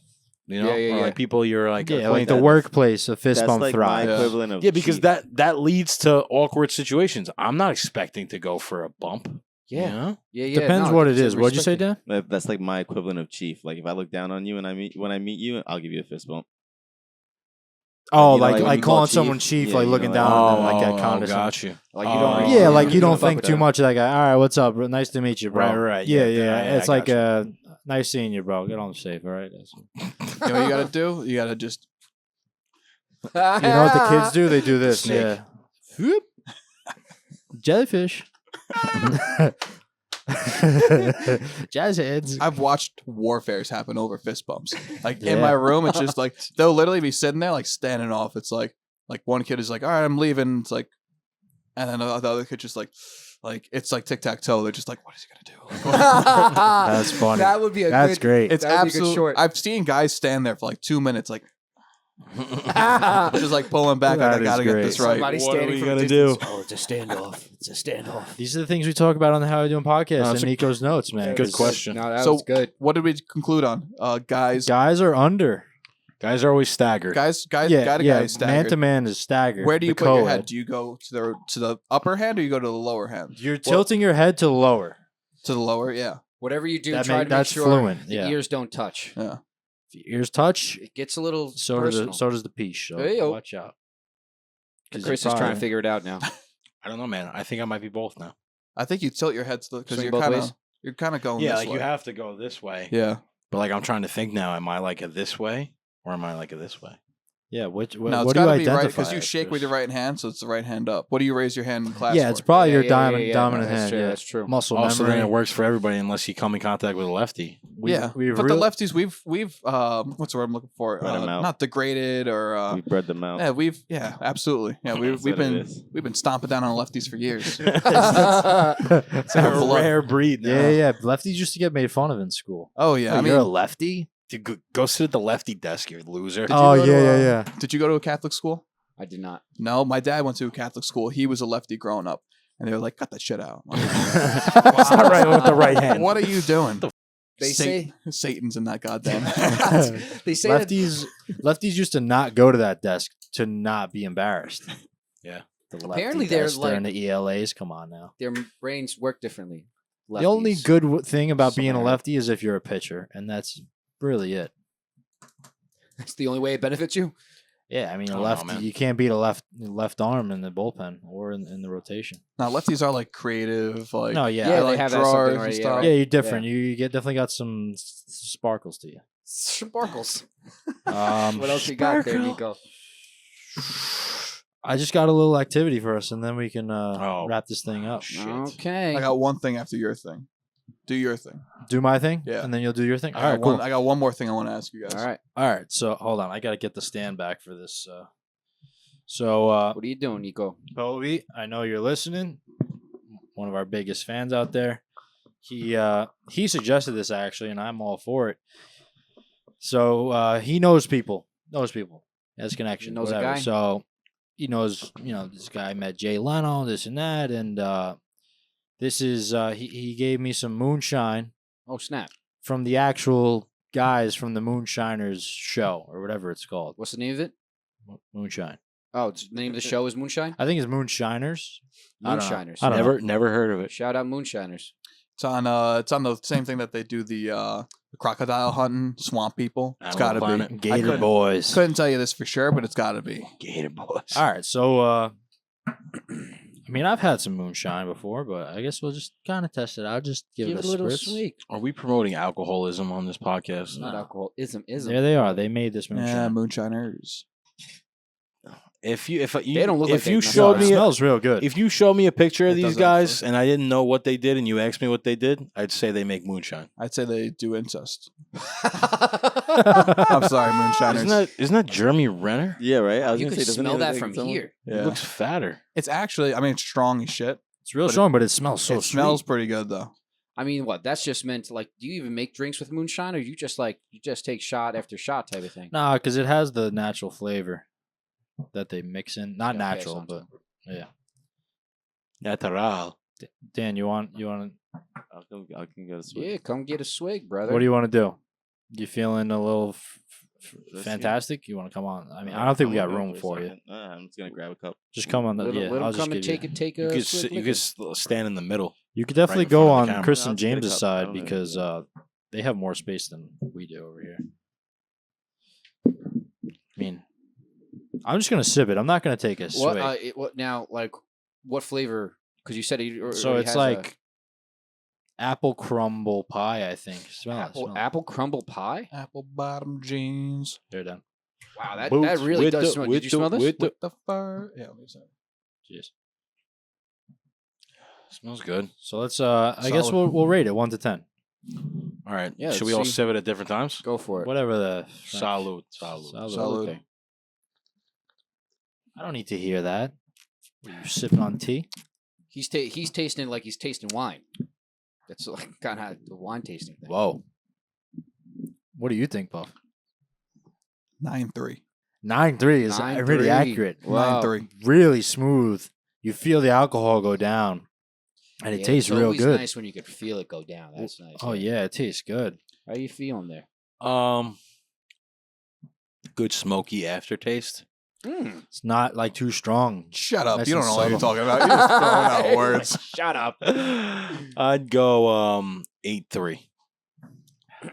You know, Yeah, yeah, or yeah. like people you're like Yeah, like the that- workplace, a fist That's bump like my thrive. Yeah. equivalent of Yeah, because chief. that leads to awkward situations. I'm not expecting to go for a bump. Yeah. You know? Yeah, yeah. Depends no, what it it's is. What'd you say, respect Dan? That's like my equivalent of chief. Like if I look down on you and when I meet you, I'll give you a fist bump. Oh, you know, like like when like you call calling chief? someone chief, Yeah, like you looking know, down like- on them, like that Oh, condescending. got you. Like you don't. Oh. Yeah, like you don't don't fuck think with too that. much of that guy. All right, what's up? Nice to meet you, bro. Right. Yeah, Yeah, yeah. I It's got like you. nice seeing you, bro. Get home safe, all right? You know what you got to do? You got to just. You know what the kids do? They do this. Sick. Yeah. Whoop. Jellyfish. Jazz heads. I've watched warfares happen over fist bumps. Like in Yeah. my room, it's just like they'll literally be sitting there, like standing off. It's like one kid is like, "All right, I'm leaving." It's like, and then the other kid just like it's like tic tac toe. They're just like, "What is he gonna do?" That's funny. That would be a That's good. great. It's That would be a good absolute. short. I've seen guys stand there for like 2 minutes, like just like pulling back. Like, That I is gotta get great. this right. Somebody What are standing we from a gonna distance. do? Oh, it's a standoff. It's a standoff. These are the things we talk about on the How I Doing podcast that's and a Nico's notes, man. good 'cause question. No, that So- was good. What did we conclude on? Guys, Guys are under. Guys are always staggered. guys, Yeah, guy to yeah. guy is Man staggered. to man is staggered. Where do you The put your co-ed. head? Do you go to the upper hand or you go to the lower hand? You're tilting your head to the lower. To the lower, yeah. Whatever you do, That try make- to make that's sure fluent, the yeah. ears don't touch. Yeah. If your ears touch, It gets a little so personal. does the piece. So Hey-o. watch out. 'Cause Chris you're is trying probably- to figure it out now. I don't know, man. I think I might be both now. I think you tilt your head to the because Swing you're both kind ways? of you're kind of going Yeah, this like way. you have to go this way. Yeah. But like I'm trying to think now. Am I like a this way or am I like a this way? Yeah, No, what it's do you got to be identify? right because you as, shake with Chris? your right hand, so it's the right hand up. What do you raise your hand in class? Yeah, it's for? probably your Yeah, dominant no, hand. that's true, Yeah, that's true. Muscle Also, then memory. it works for everybody unless you come in contact with a lefty. yeah, we've but real- the lefties we've what's the word I'm looking for? Bred 'em out. Not degraded or We bred them out. yeah, absolutely. Yeah, That's we've what it been is. we've been stomping down on lefties for years. It's our a blood. rare breed. Yeah, yeah. Lefties used to get made fun of in school. Oh yeah, Oh, I you're a mean, lefty? Dude, go sit at the lefty desk, you loser. Did you Oh go yeah, to, yeah, yeah. did you go to a Catholic school? I did not. No, my dad went to a Catholic school. He was a lefty growing up, and they were like, "Cut that shit out." It's not right with the right hand. What are you doing? They say Satan's in that goddamn. they say that lefties used to not go to that desk to not be embarrassed. Yeah. The Apparently lefty they're desk during the ELAs. Come on now. their brains work differently. The only Lefties. good thing about being a Somewhere. lefty is if you're a pitcher, and that's really it. It's the only way it benefits you. Yeah, I mean, I a don't know, lefty, man. you can't beat a left arm in the bullpen or in the rotation. Now lefties are like creative, like No, yeah, Yeah, they they like have that drawers something and already, yeah, stuff. right. yeah, you're different. You get definitely got some sparkles to you. Sparkles. Um, What else you got there, Sparkle. Nico? I just got a little activity for us, and then we can Oh. wrap this thing up. Shit. Okay. I got one thing after your thing. Do your thing. Do my thing, Yeah. and then you'll do your thing. I All got right, cool. one, I got one more thing I want to ask you guys. All right. All right, so hold on, I gotta get the stand back for this. So, What are you doing, Nico? Bowie, I know you're listening. One of our biggest fans out there. He suggested this actually, and I'm all for it. So he knows people. Has connections. knows a whatever. guy? So he knows, this guy met Jay Leno, this and that, and this is he gave me some moonshine Oh, snap. from the actual guys from the Moonshiners show or whatever it's called. What's the name of it? Moonshine. Oh, the name of the show is Moonshine? I think it's Moonshiners. I don't know. Moonshiners. I don't know. Never heard of it. Shout out Moonshiners. It's on the same thing that they do the crocodile hunting, swamp people. It's Animal got to Planet. be. Gator couldn't- Boys. Couldn't tell you this for sure, but it's got to be. Gator Boys. All right, so I mean, I've had some moonshine before, but I guess we'll just kind of test it out. Just give it a little spritz. swig. Are we promoting alcoholism on this podcast? It's not alcohol. Ism. There they are. They made this moonshine. Yeah, moonshiners. If you They don't look if like you they- No, showed it me smells real good. if you showed me a picture of It these does guys actually. and I didn't know what they did and you asked me what they did, I'd say they make moonshine. I'd say they do incest. I'm sorry, moonshiners. Isn't that Jeremy Renner? Yeah, right. I was You gonna could say, doesn't smell he that look from like someone- here. He Yeah. looks fatter. It's actually, I mean, it's strong as shit. It's real but it- strong, but it smells so it smells sweet. pretty good though. I mean, what? That's just meant to, like, do you even make drinks with moonshine, or you just take shot after shot type of thing? Nah, because it has the natural flavor that they mix in. Not Yeah, okay, natural, sounds but yeah. Natural. Dan, you want I can get a swig. Yeah, come get a swig, brother. what do you want to do? You feeling a little Let's see. fantastic? You want to come on? I mean, I don't think we got I'm gonna room go for a you. second. I'm just gonna grab a cup. Just come on. Let Yeah, him I'll just come and give you. take You a could swig sit, you liquor. could stand in the middle. You could definitely in go front of the on camera. Chris I'll and just get a James's cup. I side don't know. because they have more space than we do over here. I mean, I'm just gonna sip it. I'm not gonna take a swig. What now? Like, what flavor? Because you said it. So it's like apple crumble pie, I think. Smell it. Smell it. apple crumble pie. Apple bottom jeans They're done. Wow, that Boots really with does the- smell. with Did you the- smell this? with the- with the fur. Yeah, let me see. Jeez. Smells good. So let's. I guess Solid. we'll rate it 1 to 10. All right. Yeah, Should let's we all see. sip it at different times? Go for it. Whatever the. Salud. Salud. Okay. I don't need to hear that. What, you sipping on tea? He's tasting like he's tasting wine. That's like kind of the wine tasting thing. Whoa. What do you think, Buff? 9-3. 9.3 is 9.3. really accurate. Wow. 9-3. Really smooth. You feel the alcohol go down, and it Yeah, tastes it's real always good. Nice when you could feel it go down. That's nice. Oh yeah, it tastes good. How you feeling there? Good smoky aftertaste. It's not like too strong. Shut up. Nice You don't and know what you're subtle. talking about. You're just throwing out words. Shut up. I'd go 8-3.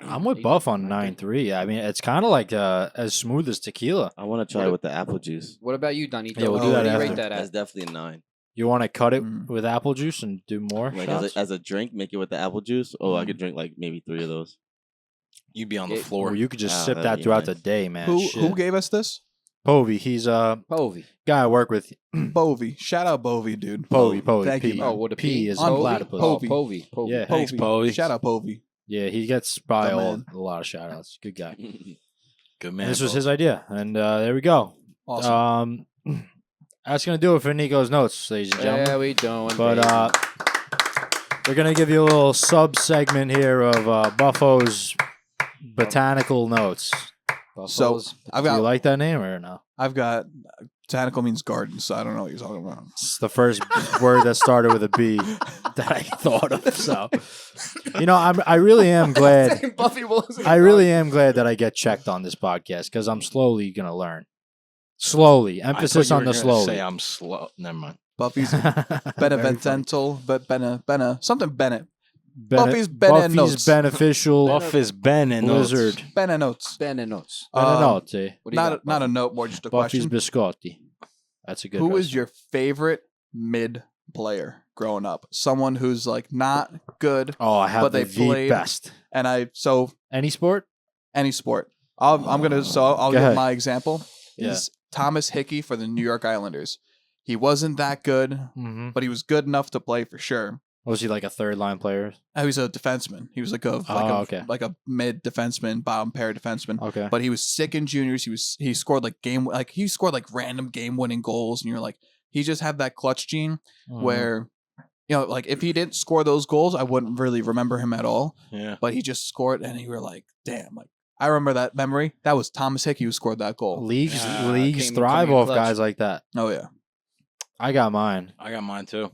I'm with Buff on 9.3. I mean, it's kind of like as smooth as tequila. I want to try What it with the apple juice. What about you, Donito? Yeah, we'll do What that do you after. rate that That's at? definitely a 9. You want to cut it Mm. with apple juice and do more Like shots? as a drink, make it with the apple juice. Oh, I could drink like maybe 3 of those. You'd be on the Yeah, floor. Or you could just Ah, sip that'd that be throughout nice. the day, man. Who Shit. gave us this? Povey. He's a Povey. guy I work with. Bovey. Shout out Bovey, dude. Povey. Thank you, P. man. Oh, what a P is On a Povey? platypus. Povey. Povey. Povey. Yeah. Thanks, Povey. Shout out Bovey. Yeah, he gets probably Good all, man. a lot of shout outs. Good guy. Good And man. this was Bo. his idea. And there we go. Awesome. That's going to do it for Nico's notes, ladies and gentlemen. Yeah, we doing. But baby. we're going to give you a little sub segment here of Buffo's botanical notes. So Buffalo's- I've Do you got like that name or no? botanical means garden, so I don't know what you're talking about. It's the first word that started with a B that I thought of. So, I really am glad. Buffy Wilson. I really am glad that I get checked on this podcast because I'm slowly going to learn. Slowly. I thought Emphasis you on were the gonna slowly. Say I'm slow. Never mind. Buffy's Very funny. benevental, but something Bennett. Buffy's Ben notes. beneficial Buff is Ben and blizzard. Bennett notes. Ben and Notes. Benenote. What do you got, Not a Buffy? note, more just a Buffy's question. biscotti. That's a good Who is restaurant. your favorite mid player growing up? Someone who's like not good, Oh, I have but the they played- best. and Any sport? any sport. I'll Go give ahead. my example. Yeah. Is Thomas Hickey for the New York Islanders. He wasn't that good, Mm-hmm. but he was good enough to play for sure. Was he like a third line player? He was a defenseman. He was like okay. like a mid defenseman, bottom pair defenseman. Okay. But he was sick in juniors. He scored like random game winning goals, and you're like, he just had that clutch gene where, like if he didn't score those goals, I wouldn't really remember him at all. Yeah. But he just scored, and you were like, damn, like I remember that memory. That was Thomas Hickey who scored that goal. Leagues came thrive in off clutch. guys like that. Oh yeah. I got mine. I got mine too.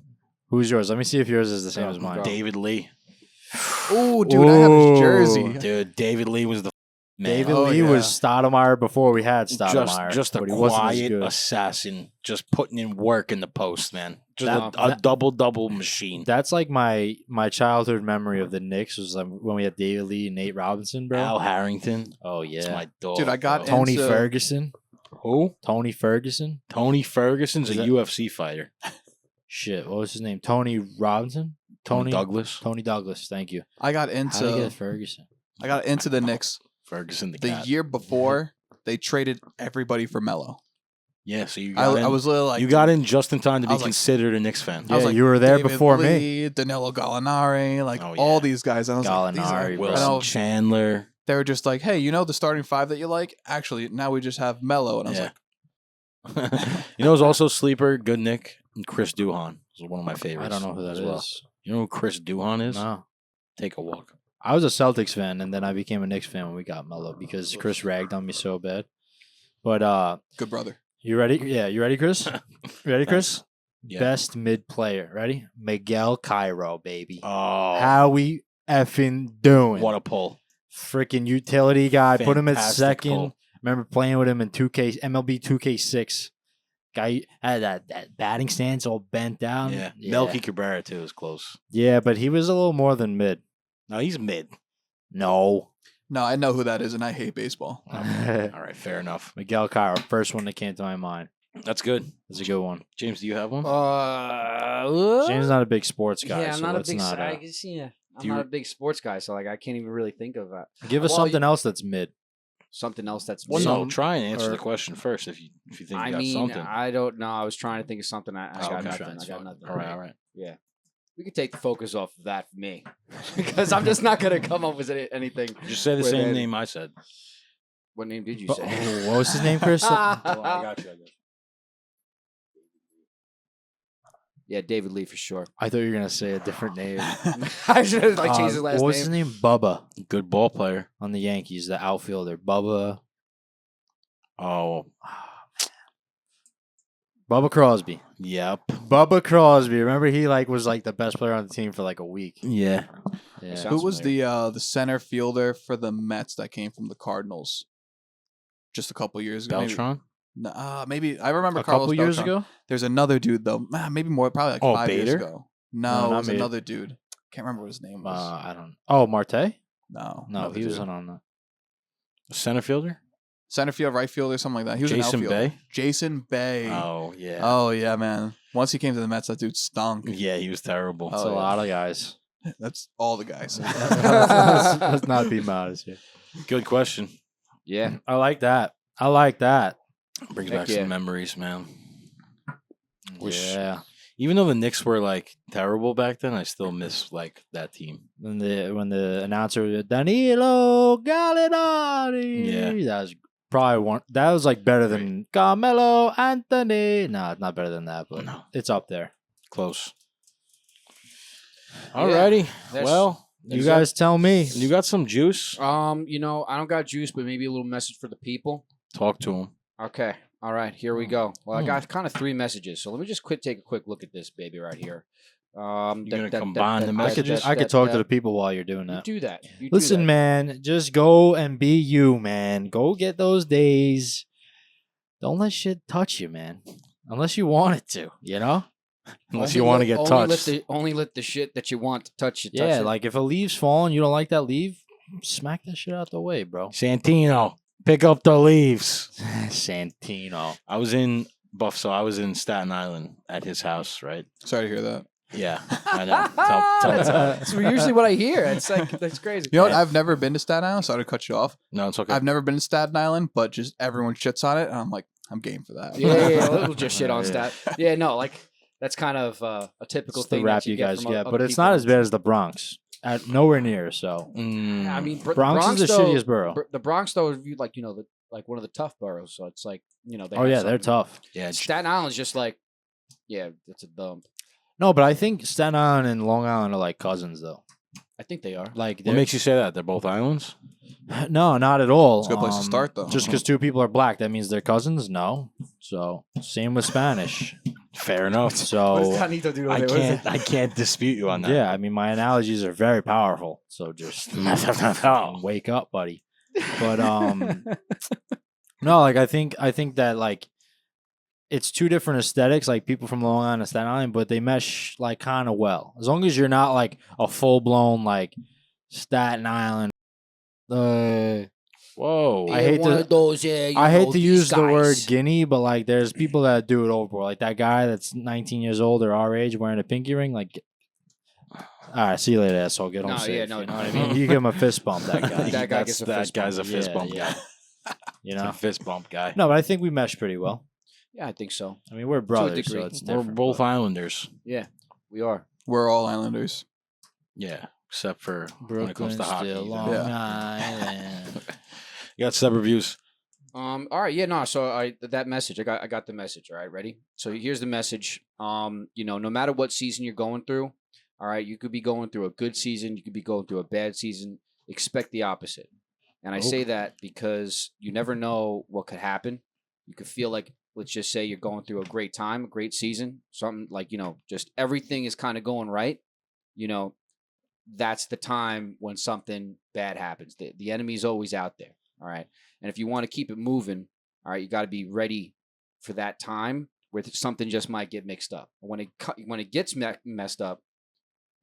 Who's yours? Let me see if yours is the same as mine. David Lee. Oh, dude, I have his jersey. Dude, David Lee was the man. David Oh, Lee yeah. was Stoudemire before we had Stoudemire. Just a but he wasn't as quiet good. assassin, just putting in work in the post, man. Just That- a double machine. That's like my childhood memory of the Knicks was when we had David Lee and Nate Robinson, bro. Al Harrington. Oh It's yeah, my dog. Dude, I got bro. Tony into- Ferguson. Who? Tony Ferguson. Tony Ferguson's Is a that- UFC fighter. Shit, what was his name? Tony Robinson. Tony Douglas. Tony Douglas. Thank you. I got How did I into get Ferguson? the Knicks Ferguson the the cat. year before they traded everybody for Melo. Yeah, so you I got in, was literally like, you got in just in time to I be was like- considered a Knicks fan. I was Yeah, like, you were there David before me. Lee, Danilo Gallinari, like Oh, all yeah. these guys. And I was like, these Gallinari, are, bro. and Wilson I was- Chandler. they were just like, hey, the starting five that you like? Actually, now we just have Melo. And I was Yeah. like, You know who's also sleeper? Good Nick and Chris Duhon is one of my favorites. I don't know who that as is. well. You know who Chris Duhon is? No. Take a walk. I was a Celtics fan, and then I became a Knicks fan when we got Melo because Chris ragged on me so bad. But good brother. you ready? Yeah, you ready, Chris? You ready, Chris? Yeah. Best mid player. Ready? Miguel Cairo, baby. Oh, How we effing doing? what a pull! Freaking utility guy. Put him at Fantastic second. pull. Remember playing with him in MLB 2K6. Guy had that batting stance all bent down. Yeah, Melky Cabrera too is close. Yeah, but he was a little more than mid. No, he's mid. No. No, I know who that is, and I hate baseball. All right, fair enough. Miguel Cairo, first one that came to my mind. That's good. That's a good one. James, do you have one? James is not a big sports guy, Yeah, I'm so not a let's big. not. I guess, yeah, I'm Do you- not a big sports guy, so like I can't even really think of Give us Well, something else that's mid. something else that's. Well, mid. no, try and answer or- the question first if you think you I got mean, something. I don't know. I was trying to think of something. I Oh, got okay. nothing. I got nothing. All right. Yeah. We could take the focus off of that for me because I'm just not gonna come up with anything. Just say the with same it. name I said. What name did you Oh, say? what was his name, Chris? Oh, I got you. Yeah, David Lee for sure. I thought you were gonna say a different name. I should have like changed his last what was name. his name? Bubba Good ball player. on the Yankees, the outfielder. Bubba Crosby. Yep. Bubba Crosby. Remember he was the best player on the team for like a week. Yeah. Yeah. Sounds Who was familiar. the center fielder for the Mets that came from the Cardinals just a couple years ago? Beltron. Maybe I remember A Carlos couple years Beltran. ago? There's another dude though. Maybe more, probably like Oh, 5 years Bader? ago. No, No, it not was Bader. another dude. Can't remember what his name was. I don't. Oh, Marte? No, No, another he dude. wasn't on that. Center fielder. Center field, right fielder, something like that. He was Jason an outfielder. Bay. Jason Bay. Oh yeah. Oh yeah, man. Once he came to the Mets, that dude stunk. Yeah, he was terrible. That's Oh, a yeah. lot of guys. That's all the guys. Let's not be modest here. Good question. Yeah. I like that. I like that. Brings Heck back yeah. some memories, man. Wish- Yeah. Even though the Knicks were terrible back then, I still miss that team. When the announcer was Danilo Gallinari. Yeah. That was probably one. That was better than Carmelo Anthony. No, it's not better than that, but No. it's up there. Close. Alrighty. That's- Well, You guys tell me. you got some juice. I don't got juice, but maybe a little message for the people. Talk to him. Okay. All right. Here we go. Well, I got kind of 3 messages, so let me just take a quick look at this baby right here. You're gonna combine the messages? I could talk to the people while you're doing You that. do that. You do Listen, that. man, just go and be you, man. Go get those days. Don't let shit touch you, man. Unless you want it to, you know? Unless you want to get touched. Only let the shit that you want to touch you. Yeah, touch it. like if a leaf's falling, you don't like that leaf, smack that shit out the way, bro. Santino, pick up the leaves. Santino. I was in so I was in Staten Island at his house, right? Sorry to hear that. Yeah, I know. Tell it. That's usually what I hear. It's that's crazy. You know what? I've never been to Staten Island. Sorry to cut you off. No, it's okay. I've never been to Staten Island, but just everyone shits on it, and I'm like, I'm game for that. Yeah, we'll just shit on Yeah. stat. Yeah, no, like That's kind of a typical It's the thing rap that you guys from get, other but it's people. not as bad as the Bronx. Nowhere near. So I mean, Bronx is the though, shittiest borough. The Bronx though is viewed like like one of the tough boroughs. So it's like they Oh have yeah, they're something. tough. Yeah, Staten Island's just like, yeah, it's a dump. No, but I think Staten Island and Long Island are like cousins, though. I think they are. Like, what makes you say that? They're both islands. no, not at all. It's a good place to start, though. Just because two people are black, that means they're cousins? No. So same with Spanish. Fair enough. So I can't dispute you on that. yeah, I mean my analogies are very powerful. So just wake up, buddy. But no, like I think that like it's two different aesthetics, like people from Long Island and Staten Island, but they mesh like kind of well. As long as you're not like a full blown like Staten Island. Whoa. I hate to those, I hate to use the word guinea, but like there's people that do it overboard. Like that guy that's 19 years old or our age wearing a pinky ring. Like, all right, see you later, asshole. Get home No, safe. yeah, no, you know what I mean? You give him a fist bump. That guy. That guy gets a that fist bump. guy's a fist Yeah, bump yeah. guy. You It's a know? fist bump guy. No, but I think we mesh pretty well. Yeah, I think so. I mean, we're brothers, degree. so it's We're different. both but islanders. Yeah, we are. We're all Islanders. Yeah, except for when it Brooklyn comes to hockey. still you Long know. Island. You got separate views. All right, yeah, no. So that message, I got the message. All right, ready? So here's the message. No matter what season you're going through, all right, you could be going through a good season, you could be going through a bad season. Expect the opposite. And I say that because you never know what could happen. You could feel like, let's just say you're going through a great time, a great season, something like, just everything is kind of going right. That's the time when something bad happens. The enemy's always out there. All right. And if you want to keep it moving, all right, you got to be ready for that time where something just might get mixed up. When it gets messed up,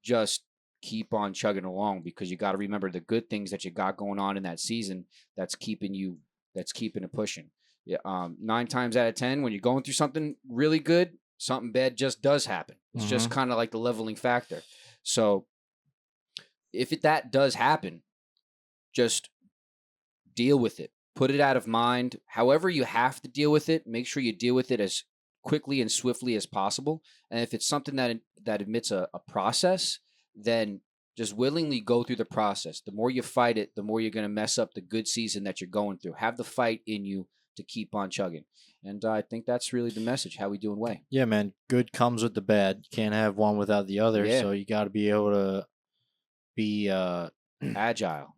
just keep on chugging along, because you got to remember the good things that you got going on in that season. That's keeping it pushing. Yeah. 9 times out of 10, when you're going through something really good, something bad just does happen. It's just kind of like the leveling factor. So if that does happen, just deal with it. Put it out of mind. However you have to deal with it, make sure you deal with it as quickly and swiftly as possible. And if it's something that admits a process, then just willingly go through the process. The more you fight it, the more you're going to mess up the good season that you're going through. Have the fight in you to keep on chugging. And I think that's really the message. How we doing, Way? Yeah, man. Good comes with the bad. You can't have one without the other. Yeah. So you got to be able to be Agile.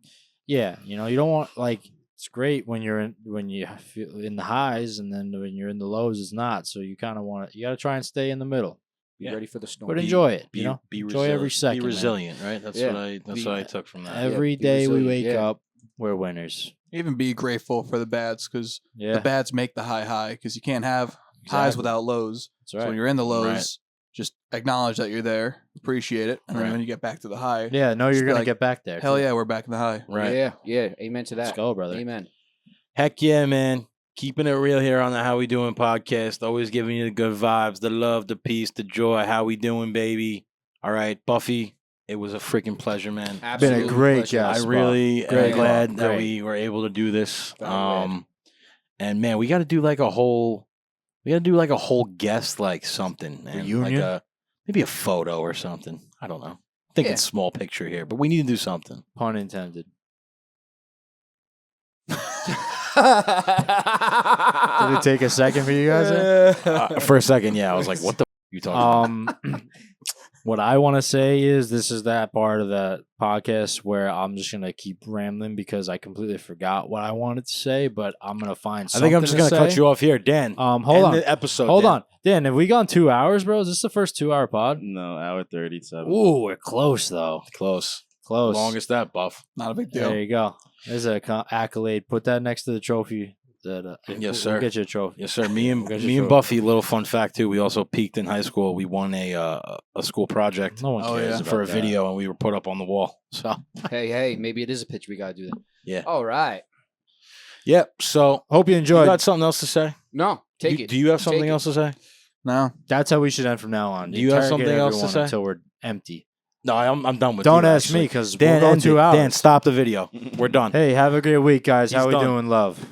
yeah, you don't want like it's great when you feel in the highs, and then when you're in the lows, it's not. So you kind of you got to try and stay in the middle, Be Yeah. ready for the storm. but enjoy it. Be enjoy every resilient. second. Be man. resilient, right? That's Yeah. what I took from that. Every be day we resilient, wake yeah. up, we're winners. Even be grateful for the bads, because Yeah, the bads make the high, because you can't have highs Exactly. without lows. that's So right. when you're in the lows, Right. just acknowledge that you're there, appreciate it, and then Right. when you get back to the high, Yeah, no, Just you're be gonna like, get back there. hell too. yeah, we're back in the high. Right. Yeah. Amen to that. Let's go, brother. Amen. Heck yeah, man. Keeping it real here on the How We Doing podcast. Always giving you the good vibes, the love, the peace, the joy. How we doing, baby? All right, Buffy, it was a freaking pleasure, man. Absolutely great pleasure. guest. I Bob. really am Great. glad that Great. we were able to do this. Very rad. And man, we got to do like a whole guest like something, man. Reunion? Like maybe a photo or something. I don't know. Thinking Yeah. small picture here, but we need to do something. Pun intended. Did Did it take a second for you guys? there? For a second, yeah, I was like, "What the you talking about?" What I want to say is this is that part of the podcast where I'm just gonna keep rambling because I completely forgot what I wanted to say, but I'm gonna find I something. think I'm just gonna cut you off here, Dan. Hold End on. the episode. Hold Dan. on. Dan, have we gone 2 hours, bro? Is this the first 2-hour pod? No, hour 37. Ooh, we're close though. Close. Close. Longest that, Buff. Not a big deal. There you go. There's a accolade. Put that next to the trophy. That Yes, we'll sir. get you a trophy. Yes, sir. Me and We'll get you me a and trophy. Buffy. Little fun fact too. We also peaked in high school. We won a school project No one Oh, cares yeah. about for a that. video, and we were put up on the wall. So Hey, maybe it is a pitch we gotta do then. Yeah. All right. yep. So Hope you you enjoyed. got something else to say? No, take it. Do you have Take something it. else to say? No, That's how we should end from now on. Do you have Interrogate something else to everyone say? Until we're empty. No, I'm done with. Don't you, ask actually. me because Dan, we'll go end 2 it. hours. Dan, stop the video. We're done. Hey, have a great week, guys. He's How we done. doing, love?